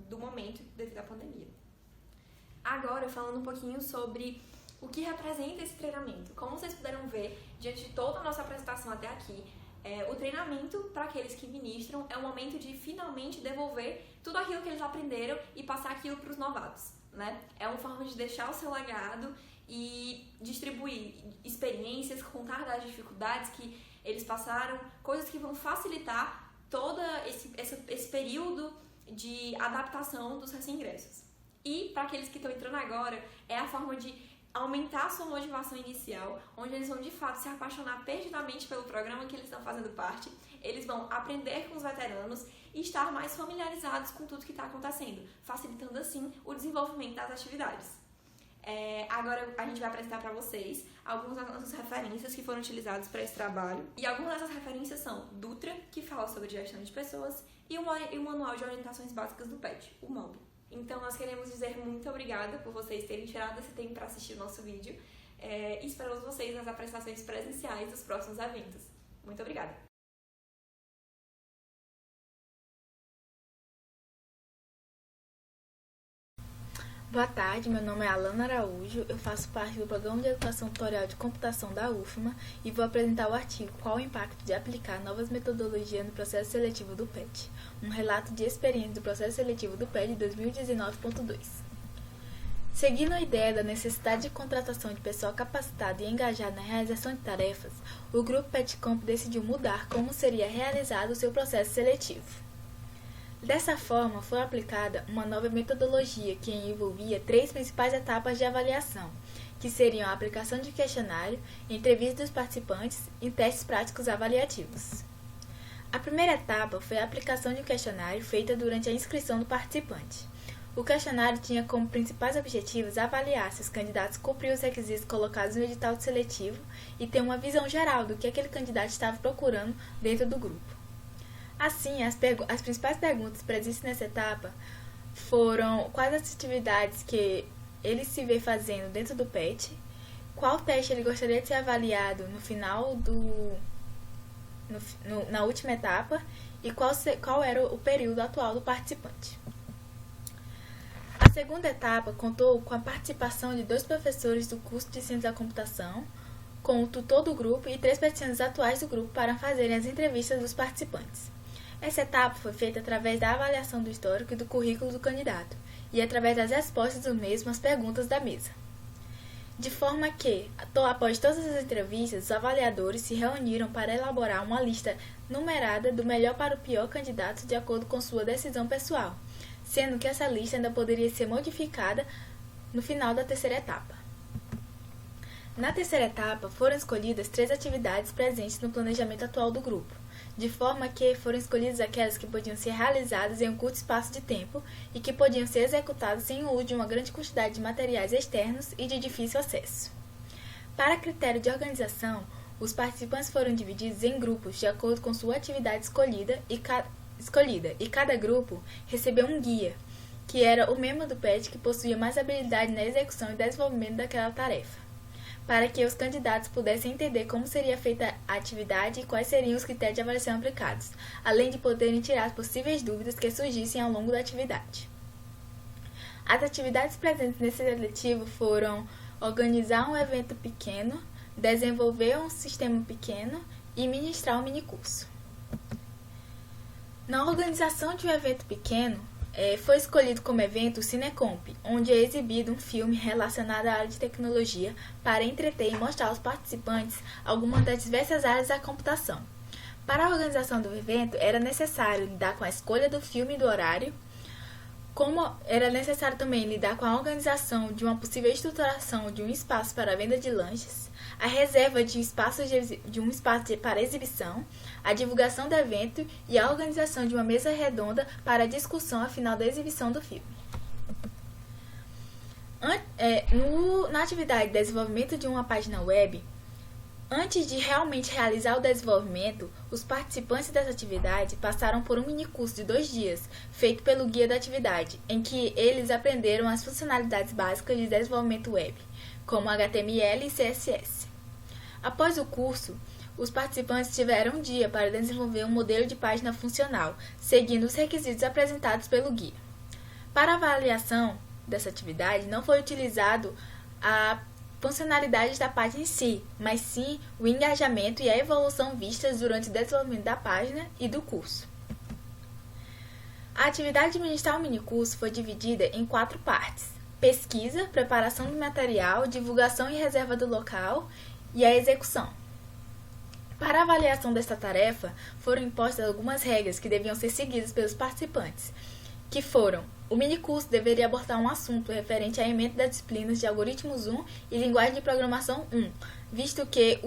do momento devido à pandemia. Agora, falando um pouquinho sobre o que representa esse treinamento. Como vocês puderam ver, diante de toda a nossa apresentação até aqui, o treinamento para aqueles que ministram é o momento de finalmente devolver tudo aquilo que eles aprenderam e passar aquilo para os novatos, né? É uma forma de deixar o seu legado e distribuir experiências, contar das dificuldades que eles passaram, coisas que vão facilitar todo esse período de adaptação dos recém-ingressos. E para aqueles que estão entrando agora, é a forma de aumentar a sua motivação inicial, onde eles vão de fato se apaixonar perdidamente pelo programa que eles estão fazendo parte, eles vão aprender com os veteranos e estar mais familiarizados com tudo que está acontecendo, facilitando assim o desenvolvimento das atividades. Agora a gente vai apresentar para vocês algumas das referências que foram utilizadas para esse trabalho. E algumas dessas referências são Dutra, que fala sobre gestão de pessoas, e o Manual de Orientações Básicas do PET, o MOB. Então nós queremos dizer muito obrigada por vocês terem tirado esse tempo para assistir o nosso vídeo e esperamos vocês nas apresentações presenciais dos próximos eventos. Muito obrigada! Boa tarde, meu nome é Alana Araújo, eu faço parte do Programa de Educação Tutorial de Computação da UFMA e vou apresentar o artigo Qual o Impacto de Aplicar Novas Metodologias no Processo Seletivo do PET, um relato de experiência do processo seletivo do PET de 2019.2. Seguindo a ideia da necessidade de contratação de pessoal capacitado e engajado na realização de tarefas, o Grupo PETComp decidiu mudar como seria realizado o seu processo seletivo. Dessa forma, foi aplicada uma nova metodologia que envolvia 3 principais etapas de avaliação, que seriam a aplicação de questionário, entrevista dos participantes e testes práticos avaliativos. A primeira etapa foi a aplicação de um questionário feita durante a inscrição do participante. O questionário tinha como principais objetivos avaliar se os candidatos cumpriam os requisitos colocados no edital seletivo e ter uma visão geral do que aquele candidato estava procurando dentro do grupo. Assim, as principais perguntas presentes nessa etapa foram quais as atividades que ele se vê fazendo dentro do PET, qual teste ele gostaria de ser avaliado no final na última etapa e qual era o período atual do participante. A segunda etapa contou com a participação de 2 professores do curso de Ciência da Computação, com o tutor do grupo e 3 petianos atuais do grupo para fazerem as entrevistas dos participantes. Essa etapa foi feita através da avaliação do histórico e do currículo do candidato, e através das respostas do mesmo às perguntas da mesa. De forma que, após todas as entrevistas, os avaliadores se reuniram para elaborar uma lista numerada do melhor para o pior candidato de acordo com sua decisão pessoal, sendo que essa lista ainda poderia ser modificada no final da terceira etapa. Na terceira etapa, foram escolhidas 3 atividades presentes no planejamento atual do grupo, de forma que foram escolhidas aquelas que podiam ser realizadas em um curto espaço de tempo e que podiam ser executadas sem o uso de uma grande quantidade de materiais externos e de difícil acesso. Para critério de organização, os participantes foram divididos em grupos de acordo com sua atividade escolhida e cada grupo recebeu um guia, que era o membro do PET que possuía mais habilidade na execução e desenvolvimento daquela tarefa, para que os candidatos pudessem entender como seria feita a atividade e quais seriam os critérios de avaliação aplicados, além de poderem tirar as possíveis dúvidas que surgissem ao longo da atividade. As atividades presentes nesse seletivo foram organizar um evento pequeno, desenvolver um sistema pequeno e ministrar um minicurso. Na organização de um evento pequeno, foi escolhido como evento o Cinecomp, onde é exibido um filme relacionado à área de tecnologia para entreter e mostrar aos participantes algumas das diversas áreas da computação. Para a organização do evento, era necessário lidar com a escolha do filme e do horário, como era necessário também lidar com a organização de uma possível estruturação de um espaço para a venda de lanches, a reserva de um espaço para exibição, a divulgação do evento e a organização de uma mesa redonda para a discussão ao final da exibição do filme. Na atividade de desenvolvimento de uma página web, antes de realmente realizar o desenvolvimento, os participantes dessa atividade passaram por um minicurso de 2 dias, feito pelo guia da atividade, em que eles aprenderam as funcionalidades básicas de desenvolvimento web, como HTML e CSS. Após o curso, os participantes tiveram um dia para desenvolver um modelo de página funcional, seguindo os requisitos apresentados pelo guia. Para a avaliação dessa atividade, não foi utilizado a funcionalidades da página em si, mas sim o engajamento e a evolução vistas durante o desenvolvimento da página e do curso. A atividade de ministrar o minicurso foi dividida em 4 partes: pesquisa, preparação do material, divulgação e reserva do local e a execução. Para a avaliação desta tarefa, foram impostas algumas regras que deviam ser seguidas pelos participantes, que foram: o minicurso deveria abordar um assunto referente à ementa das disciplinas de algoritmos 1 e linguagem de programação 1, visto que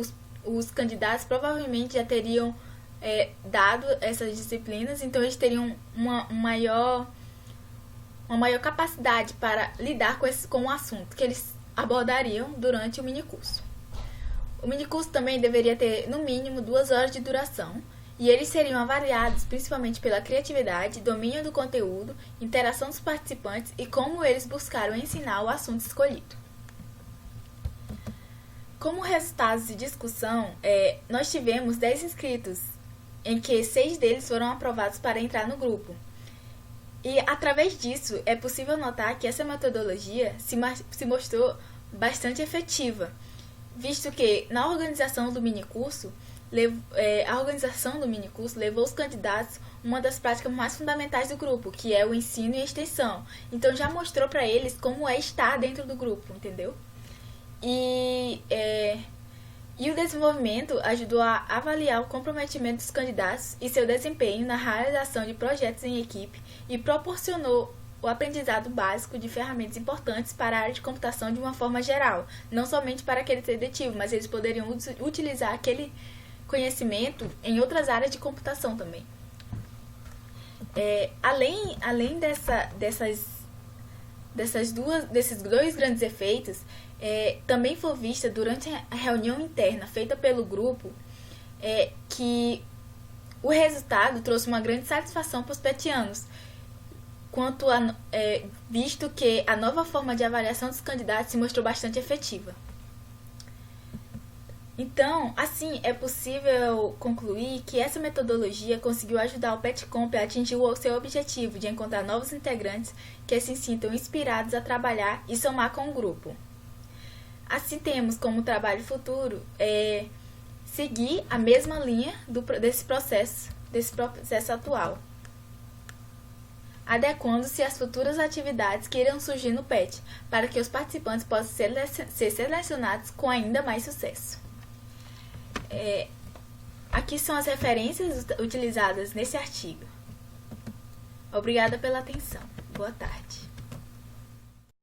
os candidatos provavelmente já teriam dado essas disciplinas, então eles teriam uma maior capacidade para lidar com o assunto que eles abordariam durante o minicurso. O minicurso também deveria ter, no mínimo, 2 horas de duração, e eles seriam avaliados principalmente pela criatividade, domínio do conteúdo, interação dos participantes e como eles buscaram ensinar o assunto escolhido. Como resultados de discussão, nós tivemos 10 inscritos, em que 6 deles foram aprovados para entrar no grupo. E, através disso, é possível notar que essa metodologia se mostrou bastante efetiva, visto que, na organização do minicurso, a organização do minicurso levou os candidatos uma das práticas mais fundamentais do grupo, que é o ensino e a extensão. Então, já mostrou para eles como é estar dentro do grupo, entendeu? E o desenvolvimento ajudou a avaliar o comprometimento dos candidatos e seu desempenho na realização de projetos em equipe e proporcionou o aprendizado básico de ferramentas importantes para a área de computação de uma forma geral, não somente para aquele seletivo, mas eles poderiam utilizar aquele conhecimento em outras áreas de computação também. Além desses 2 grandes efeitos, também foi vista durante a reunião interna feita pelo grupo que o resultado trouxe uma grande satisfação para os petianos, visto que a nova forma de avaliação dos candidatos se mostrou bastante efetiva. Então, assim, é possível concluir que essa metodologia conseguiu ajudar o PetComp a atingir o seu objetivo de encontrar novos integrantes que se sintam inspirados a trabalhar e somar com o grupo. Assim, temos como trabalho futuro seguir a mesma linha desse processo atual, adequando-se às futuras atividades que irão surgir no PET, para que os participantes possam ser selecionados com ainda mais sucesso. Aqui são as referências utilizadas nesse artigo. Obrigada pela atenção. Boa tarde.